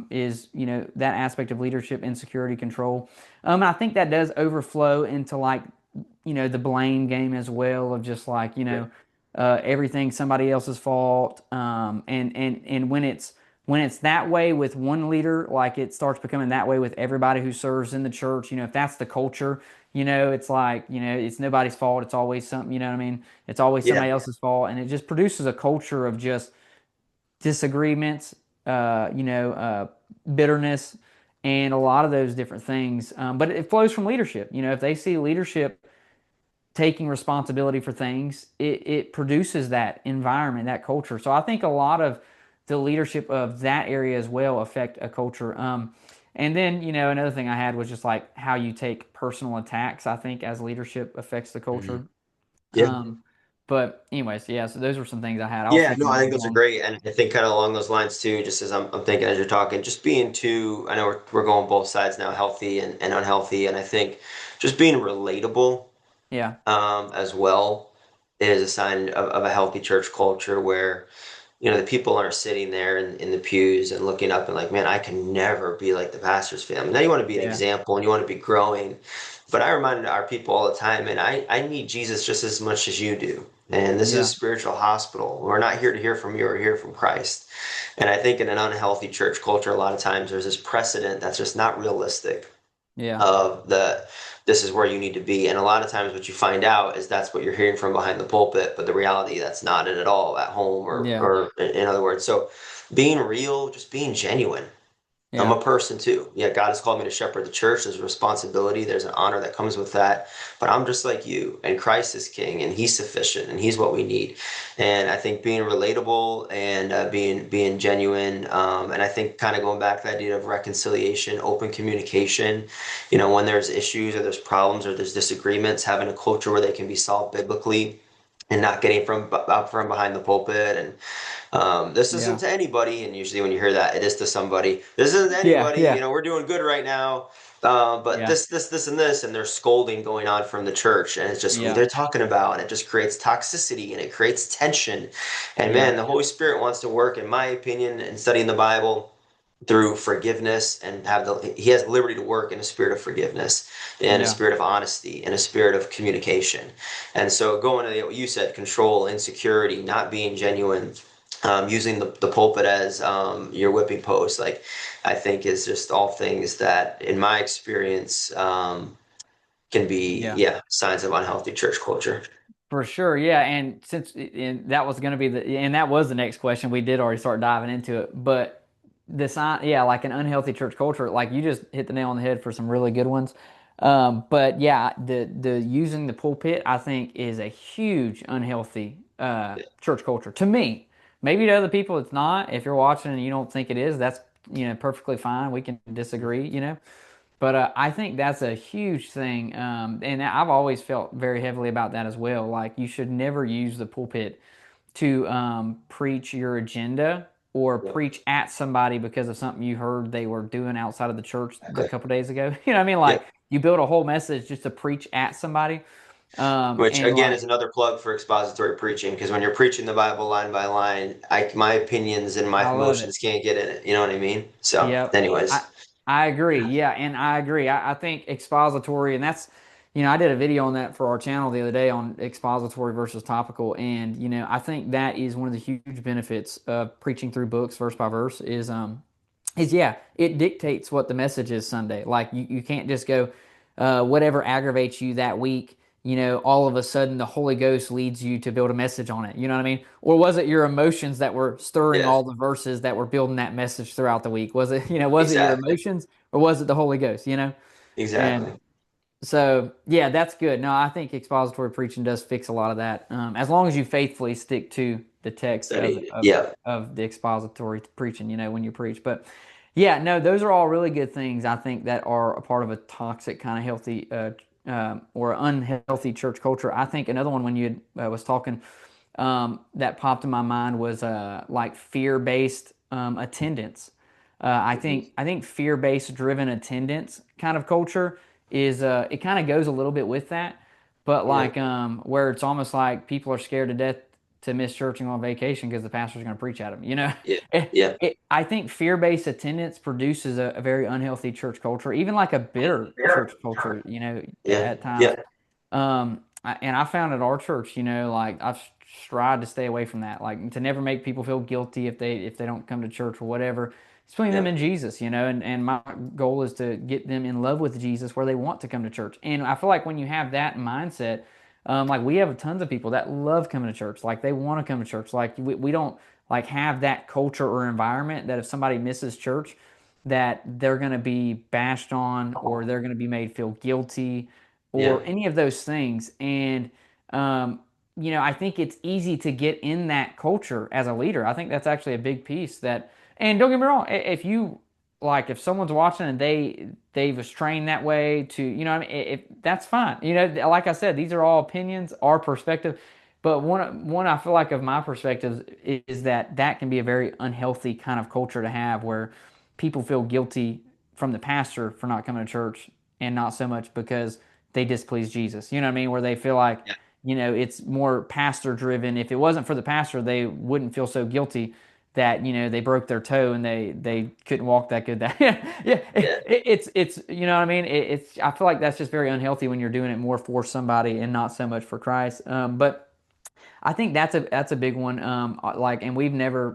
is that aspect of leadership, insecurity, control. And I think that does overflow into like the blame game as well of just like yeah, everything somebody else's fault. And when it's that way with one leader, like it starts becoming that way with everybody who serves in the church. If that's the culture, it's like, it's nobody's fault. It's always something, you know what I mean? It's always yeah, somebody else's fault. And it just produces a culture of just disagreements, bitterness, and a lot of those different things. But it flows from leadership. If they see leadership taking responsibility for things, it produces that environment, that culture. So I think a lot of the leadership of that area as well affect a culture. And then, another thing I had was just like how you take personal attacks, I think, as leadership affects the Mhm. culture. Yeah. But anyways, yeah, so those were some things I had. I'll see Yeah, if no, you I want think to go those are on. great, and I think kind of along those lines too. Just as I'm thinking as you're talking, just being too. I know we're going both sides now, healthy and unhealthy, and I think just being relatable Yeah, as well is a sign of a healthy church culture where the people aren't sitting there in the pews and looking up and like, man, I can never be like the pastor's family. Now you want to be an yeah, example and you want to be growing. But I remind our people all the time, and I need Jesus just as much as you do. And this is a yeah, spiritual hospital. We're not here to hear from you, we're here from Christ. And I think in an unhealthy church culture, a lot of times there's this precedent that's just not realistic yeah, of this is where you need to be. And a lot of times what you find out is that's what you're hearing from behind the pulpit, but the reality that's not it at all at home yeah, or in other words. So being real, just being genuine. I'm yeah, a person too. Yeah, God has called me to shepherd the church. There's a responsibility, there's an honor that comes with that. But I'm just like you, and Christ is King, and He's sufficient, and He's what we need. And I think being relatable and being genuine, and I think kind of going back to the idea of reconciliation, open communication. When there's issues or there's problems or there's disagreements, having a culture where they can be solved biblically and not getting from up from behind the pulpit and this isn't yeah, to anybody, and usually when you hear that, it is to somebody. This isn't to yeah, anybody. yeah, We're doing good right now, but yeah, this, and this, and there's scolding going on from the church, and it's just who yeah, they're talking about, and it just creates toxicity and it creates tension. And yeah, man, the Holy Spirit wants to work, in my opinion, in studying the Bible through forgiveness and he has liberty to work in a spirit of forgiveness, in a yeah. spirit of honesty, in a spirit of communication. And so going to what you said, control, insecurity, not being genuine, using the pulpit as your whipping post, like I think is just all things that in my experience can be, Yeah. yeah, signs of unhealthy church culture. For sure, yeah, and that was going to be and that was the next question. We did already start diving into it, but the sign, yeah, like an unhealthy church culture, like you just hit the nail on the head for some really good ones. But yeah, the using the pulpit, I think, is a huge unhealthy church culture to me. Maybe to other people, it's not. If you're watching and you don't think it is, that's perfectly fine. We can disagree, But I think that's a huge thing. And I've always felt very heavily about that as well. Like, you should never use the pulpit to preach your agenda or Yeah, preach at somebody because of something you heard they were doing outside of the church a exactly. couple days ago. You know what I mean? Yeah. Like, you build a whole message just to preach at somebody. Which And again like, is another plug for expository preaching, because when you're preaching the Bible line by line, my opinions and my I love it. emotions can't get in it. You know what I mean? So, Yep. I anyways, I agree. Yeah, and I agree. I think expository, and that's, I did a video on that for our channel the other day on expository versus topical, and I think that is one of the huge benefits of preaching through books verse by verse is yeah, it dictates what the message is Sunday. Like, you can't just go, whatever aggravates you that week, all of a sudden the Holy Ghost leads you to build a message on it. You know what I mean? Or was it your emotions that were stirring yeah, all the verses that were building that message throughout the week? Was it, was it your exactly, emotions or was it the Holy Ghost, And exactly. so, yeah, that's good. No, I think expository preaching does fix a lot of that. As long as you faithfully stick to the text of Study, of yeah, of the expository preaching, when you preach. But yeah, no, those are all really good things. I think that are a part of a toxic kind of healthy or unhealthy church culture. I think another one when you was talking that popped in my mind was like fear-based attendance. I think fear-based driven attendance kind of culture is it kind of goes a little bit with that, but yeah, like where it's almost like people are scared to death to miss church and go on vacation because the pastor's going to preach at them. yeah, yeah, I think fear-based attendance produces a very unhealthy church culture, even like a bitter church culture. yeah, At times. yeah, And I found at our church, like I've tried to stay away from that, like to never make people feel guilty if they don't come to church or whatever. It's putting them yeah, in Jesus, and my goal is to get them in love with Jesus where they want to come to church. And I feel like when you have that mindset, like we have tons of people that love coming to church, like they want to come to church. Like we don't like have that culture or environment that if somebody misses church, that they're going to be bashed on or they're going to be made feel guilty or Yeah. any of those things. And, um, I think it's easy to get in that culture as a leader. I think that's actually a big piece that, and don't get me wrong, if you like, if someone's watching and they was trained that way to, what I mean, if that's fine. Like I said, these are all opinions, our perspective. But one I feel like of my perspective is that that can be a very unhealthy kind of culture to have where people feel guilty from the pastor for not coming to church and not so much because they displease Jesus. You know what I mean? Where they feel like, Yeah. it's more pastor driven. If it wasn't for the pastor, they wouldn't feel so guilty that, they broke their toe and they couldn't walk that good. That yeah, Yeah. it's you know what I mean? It's I feel like that's just very unhealthy when you're doing it more for somebody and not so much for Christ. But I think that's a big one. Like, and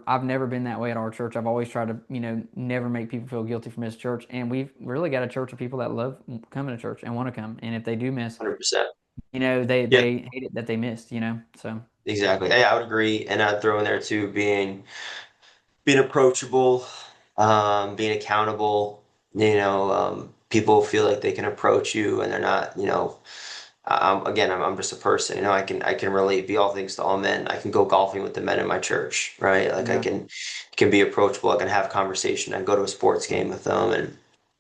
I've never been that way at our church. I've always tried to, never make people feel guilty from missing church. And we've really got a church of people that love coming to church and want to come. And if they do miss, 100%. Yeah, they hate it that they missed. So exactly. Hey, I would agree, and I'd throw in there too being approachable, being accountable. People feel like they can approach you, and they're not. I'm just a person. I can relate, be all things to all men. I can go golfing with the men in my church, right? Like I yeah, can be approachable. I can have conversation. I can go to a sports game with them, and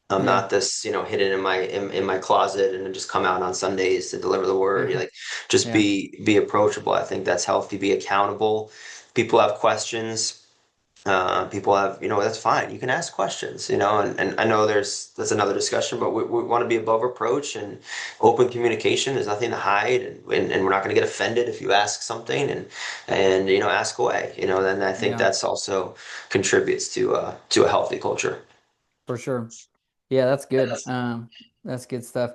I'm yeah, not this, hidden in my closet and then just come out on Sundays to deliver the word. Like, just yeah, be approachable. I think that's healthy. Be accountable. People have questions. People have, that's fine. You can ask questions, and I know that's another discussion, but we want to be above reproach and open communication. There's nothing to hide, and we're not going to get offended if you ask something and ask away. Then I think yeah, that's also contributes to a healthy culture. for sure. Yeah, that's good. That's good stuff.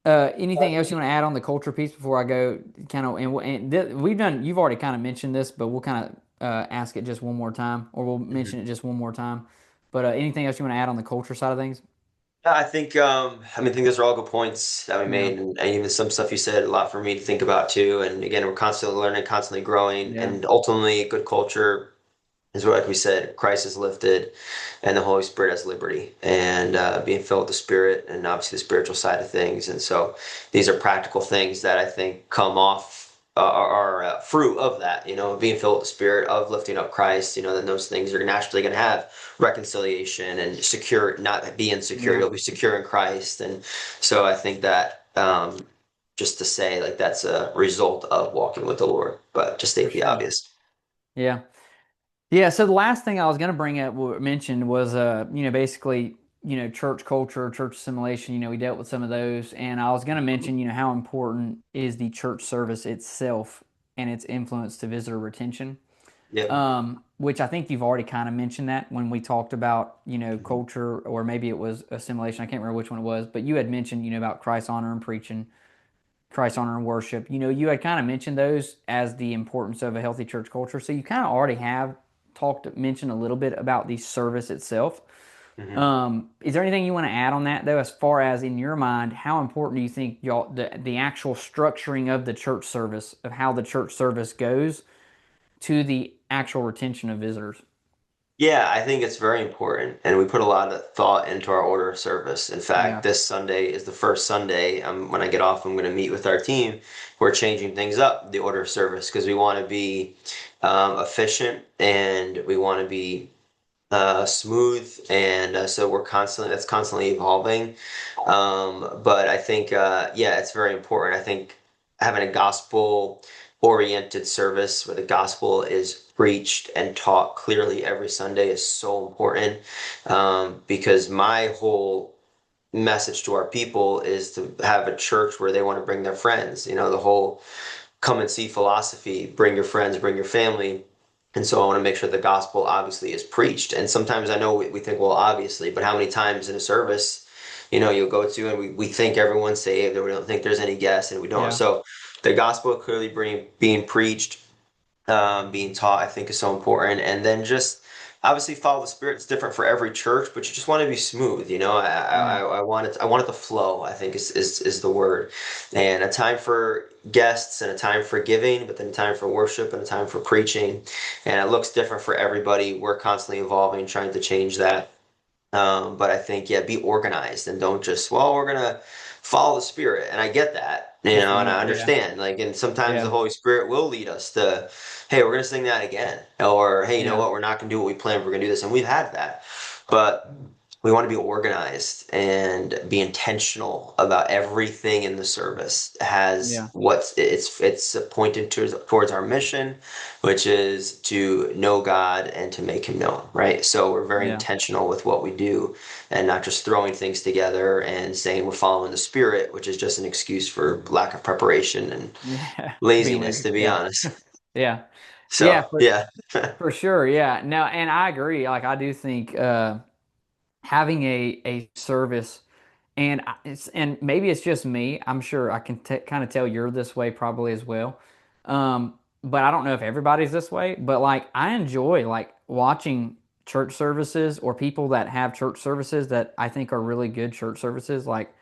Anything else you want to add on the culture piece before I go kind of we've done you've already kind of mentioned this, but we'll kind of ask it just one more time, or we'll Mhm. mention it just one more time. But anything else you want to add on the culture side of things? Yeah, I think those are all good points that we Yeah, made, and even some stuff you said, a lot for me to think about too. And again, we're constantly learning, constantly growing, yeah, and ultimately, good culture is what, like we said, Christ is lifted, and the Holy Spirit has liberty, and being filled with the Spirit, and obviously the spiritual side of things. And so, these are practical things that I think come off are fruit of that. Being filled with the Spirit, of lifting up Christ. Then those things are naturally going to have reconciliation and secure, not be insecure. yeah, You'll be secure in Christ, and so I think that. Just to say, like, that's a result of walking with the Lord, but just for state the sure. obvious. Yeah, yeah. So the last thing I was going to bring up, mention was, basically, church culture, church assimilation. We dealt with some of those, and I was going to mention, how important is the church service itself and its influence to visitor retention. Yep. Which I think you've already kind of mentioned that when we talked about, Mhm. culture, or maybe it was assimilation. I can't remember which one it was, but you had mentioned, about Christ honor and preaching, Christ honor and worship. You had kind of mentioned those as the importance of a healthy church culture. So you kind of already have mentioned a little bit about the service itself. Mhm. Is there anything you want to add on that though, as far as in your mind, how important do you think the actual structuring of the church service, of how the church service goes to the actual retention of visitors? Yeah, I think it's very important, and we put a lot of thought into our order of service. In fact, Yeah, this Sunday is the first Sunday. When I get off, I'm going to meet with our team. We're changing things up, the order of service, because we want to be efficient and we want to be smooth, and so that's constantly evolving. But I think, yeah, it's very important. I think having a gospel oriented service where the gospel is preached and taught clearly every Sunday is so important, because my whole message to our people is to have a church where they want to bring their friends. The whole come and see philosophy, bring your friends, bring your family. And so I want to make sure the gospel obviously is preached. And sometimes I know we think, well, obviously, but how many times in a service, you'll go to and we think everyone's saved and we don't think there's any guests and we don't. yeah, So the gospel clearly being preached, being taught, I think is so important. And then just obviously follow the spirit. It's different for every church, but you just want to be smooth. yeah, I want it to flow. I think is the word, and a time for guests and a time for giving, but then a time for worship and a time for preaching, and it looks different for everybody. We're constantly evolving, trying to change that. But I think, yeah, be organized and don't just, well, we're gonna follow the Spirit. And I get that, Just and I went. Yeah. understand. Like, and sometimes the Yeah. Holy Spirit will lead us to, hey, we're going to sing that again. Or, hey, you know Yeah. what? We're not going to do what we planned. We're going to do this. And we've had that. But we want to be organized and be intentional about everything in the service. Has Yeah. what's it's pointed towards our mission, which is to know God and to make Him known, right? So we're very Yeah. intentional with what we do, and not just throwing things together and saying we're following the Spirit, which is just an excuse for lack of preparation and Yeah. Being laziness, lazy. to be Yeah. honest. Yeah. Yeah. So yeah, For sure. Yeah. No, and I agree. Like, I do think having a service, and and maybe it's just me. I'm sure I can kind of tell you're this way probably as well. But I don't know if everybody's this way. But like, I enjoy like watching church services or people that have church services that I think are really good church services, like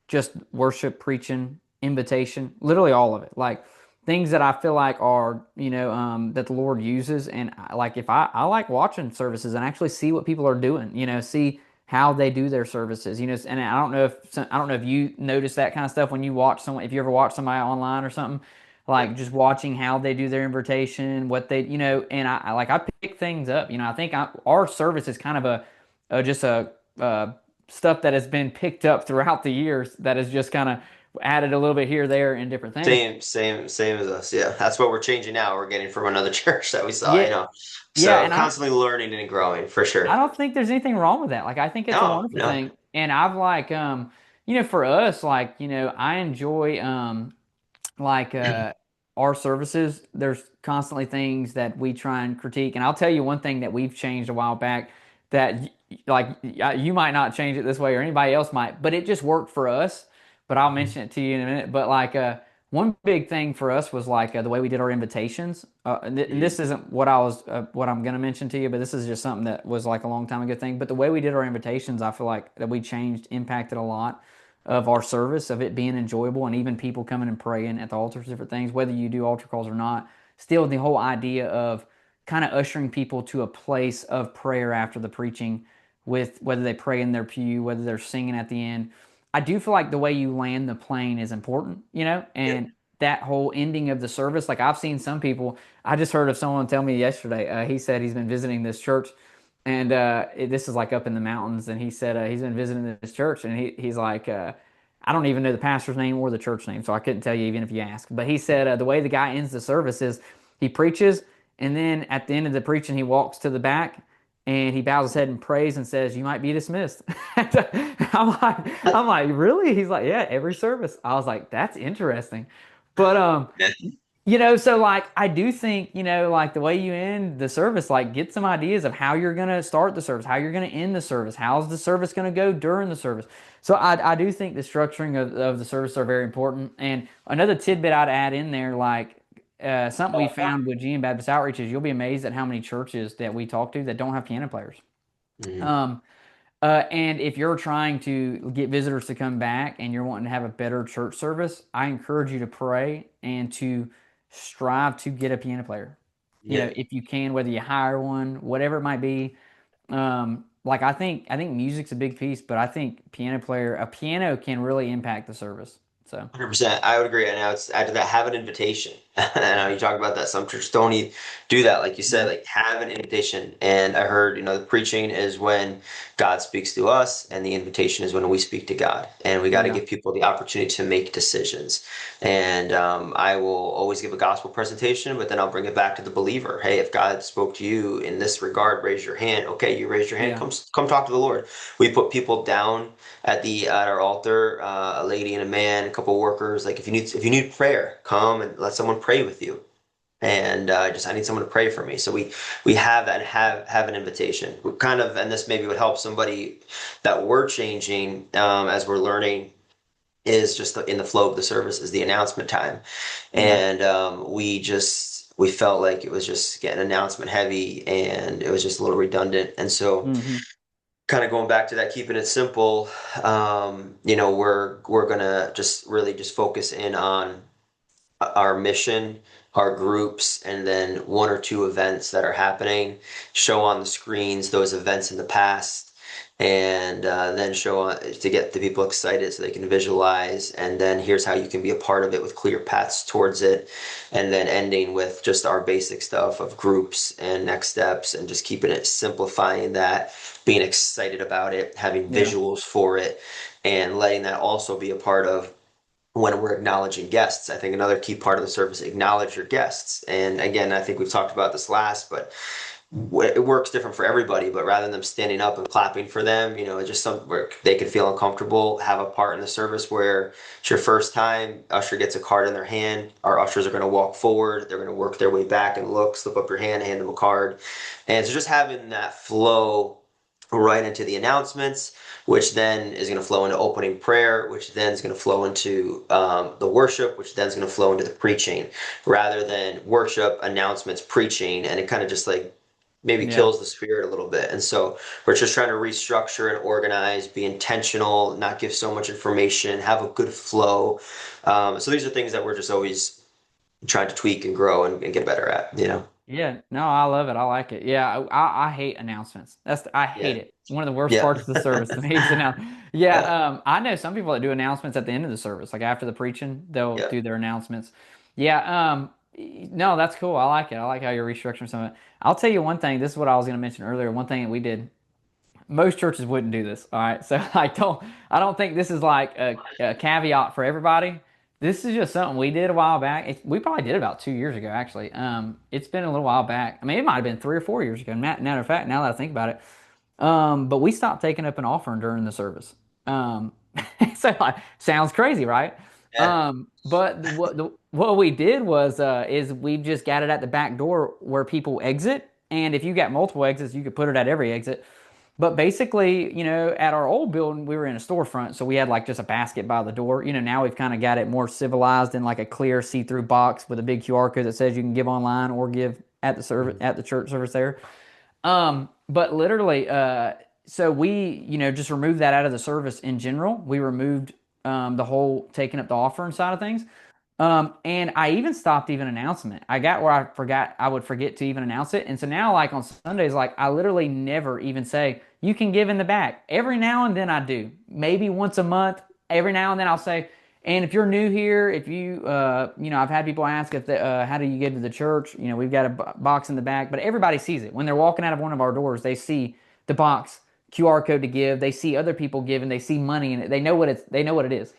just worship, preaching, invitation, literally all of it. Like things that I feel like are, that the Lord uses. And like, if I like watching services and actually see what people are doing, see how they do their services, and I don't know if you notice that kind of stuff when you watch someone, if you ever watch somebody online or something, like just watching how they do their invitation, what they, and I pick things up, I think our service is kind of just uh, stuff that has been picked up throughout the years that is just kind of added a little bit here, there, and different things. same as us. Yeah, that's what we're changing now. We're getting from another church that we saw, Yeah, yeah, So and constantly learning and growing for I sure. don't think there's anything wrong with that. Like, I think it's a No, wonderful no. thing. And I've like, for us, like, I enjoy like our services. There's constantly things that we try and critique. And I'll tell you one thing that we've changed a while back that you might not change it this way or anybody else might, but it just worked for us. But I'll mention it to you in a minute. But like one big thing for us was like the way we did our invitations. And this isn't what I'm going to mention to you, but this is just something that was like a long time ago thing. But the way we did our invitations, I feel like that we changed, impacted a lot of our service, of it being enjoyable, and even people coming and praying at the altars, different things, whether you do altar calls or not. Still, the whole idea of kind of ushering people to a place of prayer after the preaching, with whether they pray in their pew, whether they're singing at the end. I do feel like the way you land the plane is important, Yeah. and that whole ending of the service. Like, I've seen some people, I just heard of someone tell me yesterday, he said he's been visiting this church, and this is like up in the mountains, and he said he's been visiting this church, and he's like, I don't even know the pastor's name or the church name, so I couldn't tell you even if you asked. But he said the way the guy ends the service is he preaches, and then at the end of the preaching, he walks to the back and he bows his head and prays and says, "You might be dismissed." I'm like, really? He's like, yeah, every service. I was like, that's interesting. But Yeah. so like I do think, like the way you end the service, like get some ideas of how you're gonna start the service, how you're gonna end the service, how's the service gonna go during the service. So I do think the structuring of the service are very important. And another tidbit I'd add in there, like something we found with GM Baptist Outreach, is you'll be amazed at how many churches that we talk to that don't have piano players. Mhm. Um, and if you're trying to get visitors to come back and you're wanting to have a better church service, I encourage you to pray and to strive to get a piano player. Yeah. If you can, whether you hire one, whatever it might be. Like I think music's a big piece, but I think a piano can really impact the service. So 100%. I would agree. And now it's add to that, have an invitation. I know you talk about that. Some churches don't do that. Like you said, yeah, like have an invitation. And I heard, the preaching is when God speaks to us, and the invitation is when we speak to God. And we got to yeah, give people the opportunity to make decisions. And I will always give a gospel presentation, but then I'll bring it back to the believer. Hey, if God spoke to you in this regard, raise your hand. Okay, you raise your hand. yeah, Come talk to the Lord. We put people down at our altar, a lady and a man, a couple of workers. Like if you need prayer, come and let someone pray with you. And I need someone to pray for me. So we have that, and have an invitation. We kind of, and this maybe would help somebody that we're changing as we're learning, is just in the flow of the service is the announcement time. yeah. And we felt like it was just getting announcement heavy, and it was just a little redundant. And so Hmm. kind of going back to that, keeping it simple, we're gonna just really just focus in on our mission, our groups, and then one or two events that are happening, show on the screens those events in the past, and then show to get the people excited so they can visualize, and then here's how you can be a part of it with clear paths towards it, and then ending with just our basic stuff of groups and next steps, and just keeping it, simplifying that, being excited about it, having Yeah. visuals for it, and letting that also be a part of when we're acknowledging guests. I think another key part of the service, acknowledge your guests. And again, I think we've talked about this last, but it works different for everybody. But rather than them standing up and clapping for them, it's just some where they can feel uncomfortable, have a part in the service where it's your first time, usher gets a card in their hand. Our ushers are going to walk forward, they're going to work their way back and look, slip up your hand, hand them a card. And so just having that flow right into the announcements, which then is going to flow into opening prayer, which then is going to flow into the worship, which then is going to flow into the preaching, rather than worship, announcements, preaching, and it kind of just like maybe Yeah. kills the spirit a little bit. And so we're just trying to restructure and organize, be intentional, not give so much information, have a good flow. So these are things that we're just always trying to tweak and grow and get better at. Yeah, no, I love it. I like it. Yeah, I hate announcements. I hate Yeah. it. One of the worst Yeah. parts of the service to me is announce. Yeah, Yeah. I know some people that do announcements at the end of the service, like after the preaching, they'll Yeah. do their announcements. Yeah, no, that's cool. I like it. I like how you're restructuring some of it. I'll tell you one thing. This is what I was going to mention earlier. One thing that we did, most churches wouldn't do this. All right. So I don't think this is like a caveat for everybody. This is just something we did a while back. We probably did it about 2 years ago, actually. It's been a little while back. I mean, it might have been 3 or 4 years ago. Matter of fact, now that I think about it, but we stopped taking up an offering during the service. Um, so like, sounds crazy, right? Yeah. But what we did was is we just got it at the back door where people exit, and if you got multiple exits, you could put it at every exit. But basically, at our old building, we were in a storefront, so we had like just a basket by the door. Now we've kind of got it more civilized in like a clear see-through box with a big QR code that says you can give online or give at the service Mhm. at the church service there. But literally, so we, just removed that out of the service in general. We removed the whole taking up the offering side of things. And I even stopped even announcing it. I got where I would forget to even announce it. And so now, like on Sundays, like I literally never even say, you can give in the back. Every now and then I do. Maybe once a month. Every now and then I'll say, and if you're new here, if I've had people ask if how do you get to the church? We've got a box in the back, but everybody sees it when they're walking out of one of our doors. They see the box, QR code to give. They see other people giving. They see money in it. They know what it's. They know what it is.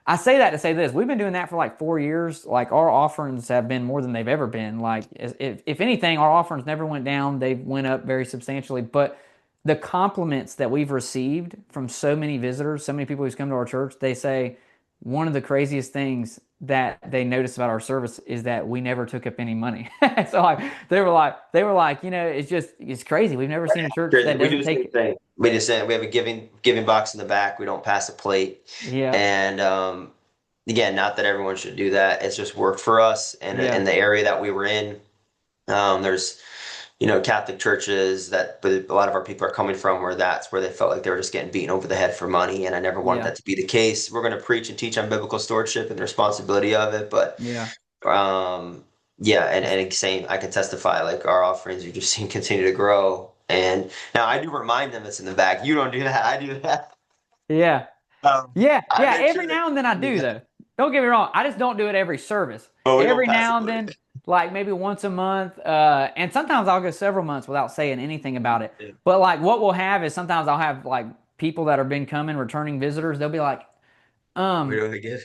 I say that to say this: we've been doing that for like 4 years. Like our offerings have been more than they've ever been. Like if anything, our offerings never went down; they went up very substantially. But the compliments that we've received from so many visitors, so many people who's come to our church, they say one of the craziest things that they noticed about our service is that we never took up any money. So like they were like, it's crazy. We've never seen a church Sure, that we do doesn't the same take. thing. We just we have a giving box in the back. We don't pass a plate, Yeah, and again, not that everyone should do that. It's just worked for us, and in yeah, the area that we were in, there's Catholic churches that but a lot of our people are coming from where that's where they felt like they were just getting beaten over the head for money, and I never wanted yeah, that to be the case. We're going to preach and teach on biblical stewardship and the responsibility of it, but yeah. um, yeah, and same, I can testify like our offerings, you just seen continue to grow. And now I do remind them it's in the back. You don't do that. I do that. Yeah. Um, Yeah, I yeah. make sure Every that now and then I do yeah. though. Don't get me wrong. I just don't do it every service. Oh, we don't Every pass the now and plate. then, like maybe once a month, and sometimes I'll go several months without saying anything about it. Yeah. But like what we'll have is sometimes I'll have like people that have been coming, returning visitors. They'll be like, We um, don't give.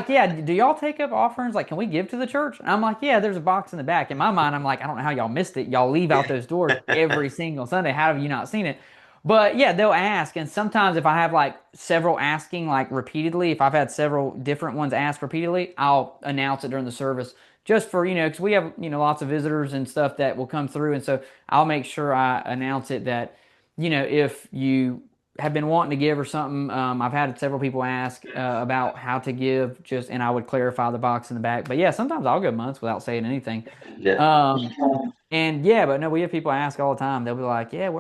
yeah, do y'all take up offerings? Like, can we give to the church? And I'm like, yeah, there's a box in the back. In my mind, I'm like, I don't know how y'all missed it. Y'all leave out Yeah. those doors every single Sunday. How have you not seen it? But yeah, they'll ask. And sometimes if I have like several asking like repeatedly, if I've had several different ones ask repeatedly, I'll announce it during the service just for, because we have, lots of visitors and stuff that will come through. And so I'll make sure I announce it that, if you have been wanting to give or something. I've had several people ask about how to give, and I would clarify the box in the back. But yeah, sometimes I'll go months without saying anything. Yeah. Um, and yeah, but no, we have people ask all the time. They'll be like, "Yeah,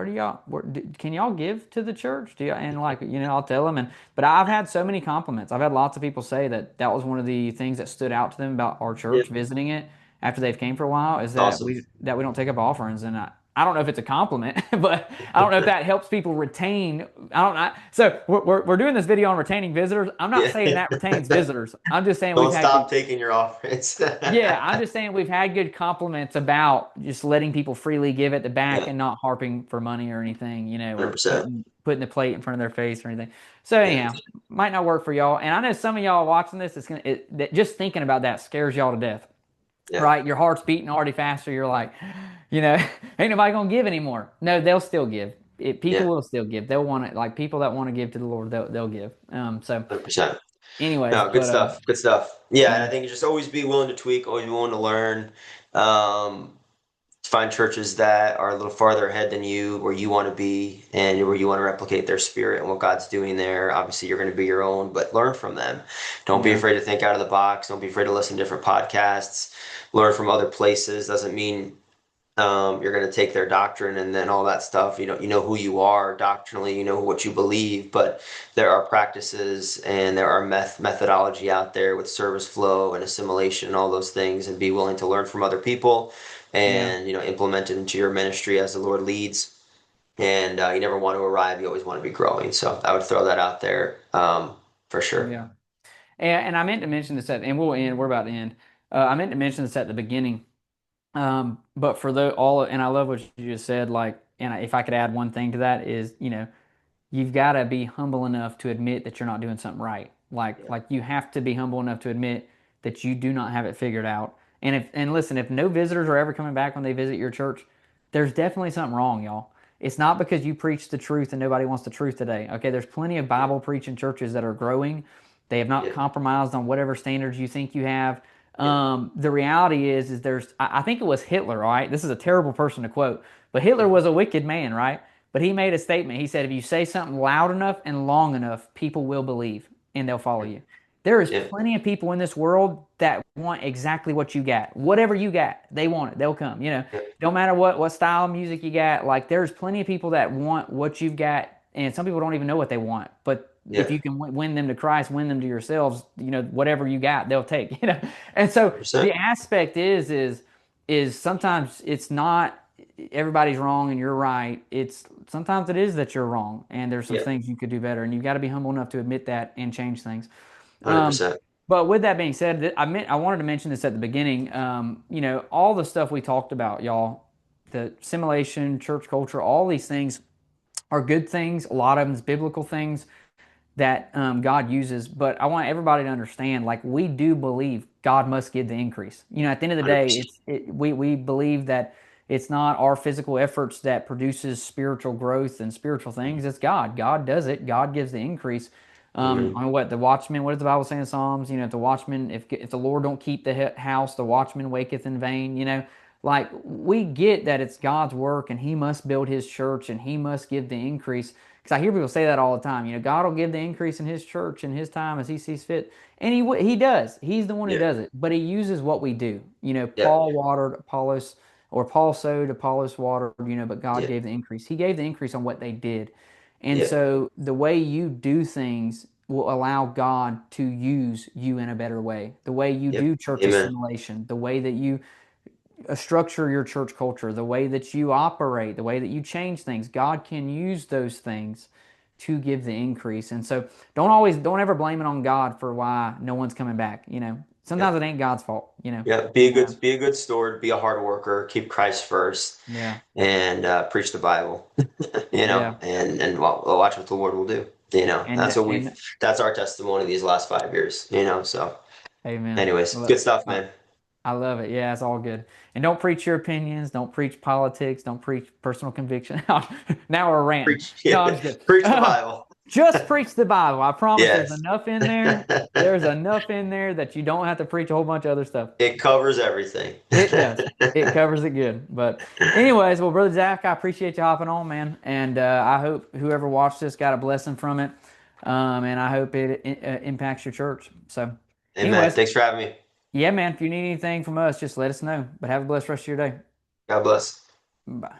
can y'all give to the church?" And like, I'll tell them. But I've had so many compliments. I've had lots of people say that that was one of the things that stood out to them about our Yeah. church visiting it after they've came for a while is that Awesome. we don't take up offerings, and I don't know if it's a compliment, but I don't know if that helps people retain. I don't know. So we're doing this video on retaining visitors. I'm not saying Yeah. that retains visitors. I'm just saying we've Don't had good. stop taking your offerings. Yeah, I'm just saying we've had good compliments about just letting people freely give at the back Yeah, and not harping for money or anything, or 100%. putting the plate in front of their face or anything. So Yeah, anyhow, might not work for y'all. And I know some of y'all watching this, that just thinking about that scares y'all to death, yeah, right? Your heart's beating already faster. You're like, you know, ain't nobody gonna give anymore. No, they'll still give. People yeah, will still give. They'll want it. Like people that want to give to the Lord, they'll give. So, 100%. anyways, No, good but stuff. Good stuff. Yeah, and yeah, I think you just always be willing to tweak, always be willing to learn. Um, find churches that are a little farther ahead than you, where you want to be, and where you want to replicate their spirit and what God's doing there. Obviously, you're going to be your own, but learn from them. Don't be yeah, afraid to think out of the box. Don't be afraid to listen to different podcasts. Learn from other places. Doesn't mean you're going to take their doctrine and then all that stuff. You know who you are doctrinally. You know what you believe, but there are practices and there are methodology out there with service flow and assimilation and all those things. And be willing to learn from other people, yeah, and implement it into your ministry as the Lord leads. And you never want to arrive; you always want to be growing. So I would throw that out there for sure. yeah. And I meant to mention this and we'll end. We're about to end. I meant to mention this at the beginning. But for and I love what you just said. Like, and if I could add one thing to that is, you've got to be humble enough to admit that you're not doing something right. Yeah, Like you have to be humble enough to admit that you do not have it figured out. And listen, if no visitors are ever coming back when they visit your church, there's definitely something wrong, y'all. It's not because you preach the truth and nobody wants the truth today. Okay, there's plenty of yeah, Bible preaching churches that are growing. They have not yeah, compromised on whatever standards you think you have. yeah, The reality is there's I think it was Hitler, all right? This is a terrible person to quote, but Hitler was a wicked man, right? But he made a statement. He said, if you say something loud enough and long enough, people will believe and they'll follow you. There is yeah, plenty of people in this world that want exactly what you got. Whatever you got, they want it. They'll come. yeah, Don't matter what style of music you got. Like there's plenty of people that want what you've got, and some people don't even know what they want. But if yeah, you can win them to Christ, win them to yourselves, whatever you got, they'll take. And so 100%. the aspect is sometimes it's not everybody's wrong and you're right. It's sometimes it is that you're wrong and there's some Yeah, things you could do better, and you've got to be humble enough to admit that and change things. Um, 100%. but with that being said, I wanted to mention this at the beginning. All the stuff we talked about, y'all, the simulation, church culture, all these things are good things. A lot of them is biblical things that God uses. But I want everybody to understand, like we do believe God must give the increase. At the end of the day, 100%. we believe that it's not our physical efforts that produces spiritual growth and spiritual things. It's God. God does it. God gives the increase. Hmm. I mean, what the watchman? What does the Bible say in Psalms? If the watchman, if the Lord don't keep the house, the watchman waketh in vain. Like we get that it's God's work and He must build His church and He must give the increase. Because I hear people say that all the time. God will give the increase in His church in His time as He sees fit, and He does. He's the one who Yeah, does it. But He uses what we do. yeah, Paul watered, Apollos, or Paul sowed, Apollos watered. But God yeah, gave the increase. He gave the increase on what they did, and yeah, so the way you do things will allow God to use you in a better way. The way you yeah. do church Amen. assimilation, the way that you structure your church culture, the way that you operate, the way that you change things. God can use those things to give the increase. And so don't ever blame it on God for why no one's coming back. Yeah, Sometimes it ain't God's fault, yeah. Be a good steward. Be a hard worker. Keep Christ first, Yeah. and preach the Bible. Yeah. And watch what the Lord will do. And That's our testimony these last 5 years. So, amen. anyways, Well, good stuff, I, man. I love it. Yeah, it's all good. And don't preach your opinions. Don't preach politics. Don't preach personal conviction. Now we're ranting. Preach, No, I'm yeah, just kidding. preach the Bible. Just preach the Bible. I promise there's Yes. enough in there. There's enough in there that you don't have to preach a whole bunch of other stuff. It covers everything. It does. It covers it good. But anyways, well, Brother Zach, I appreciate you hopping on, man. And I hope whoever watched this got a blessing from it. And I hope it impacts your church. So Amen. anyways, Thanks for having me. yeah, man, if you need anything from us, just let us know. But have a blessed rest of your day. God bless. Bye.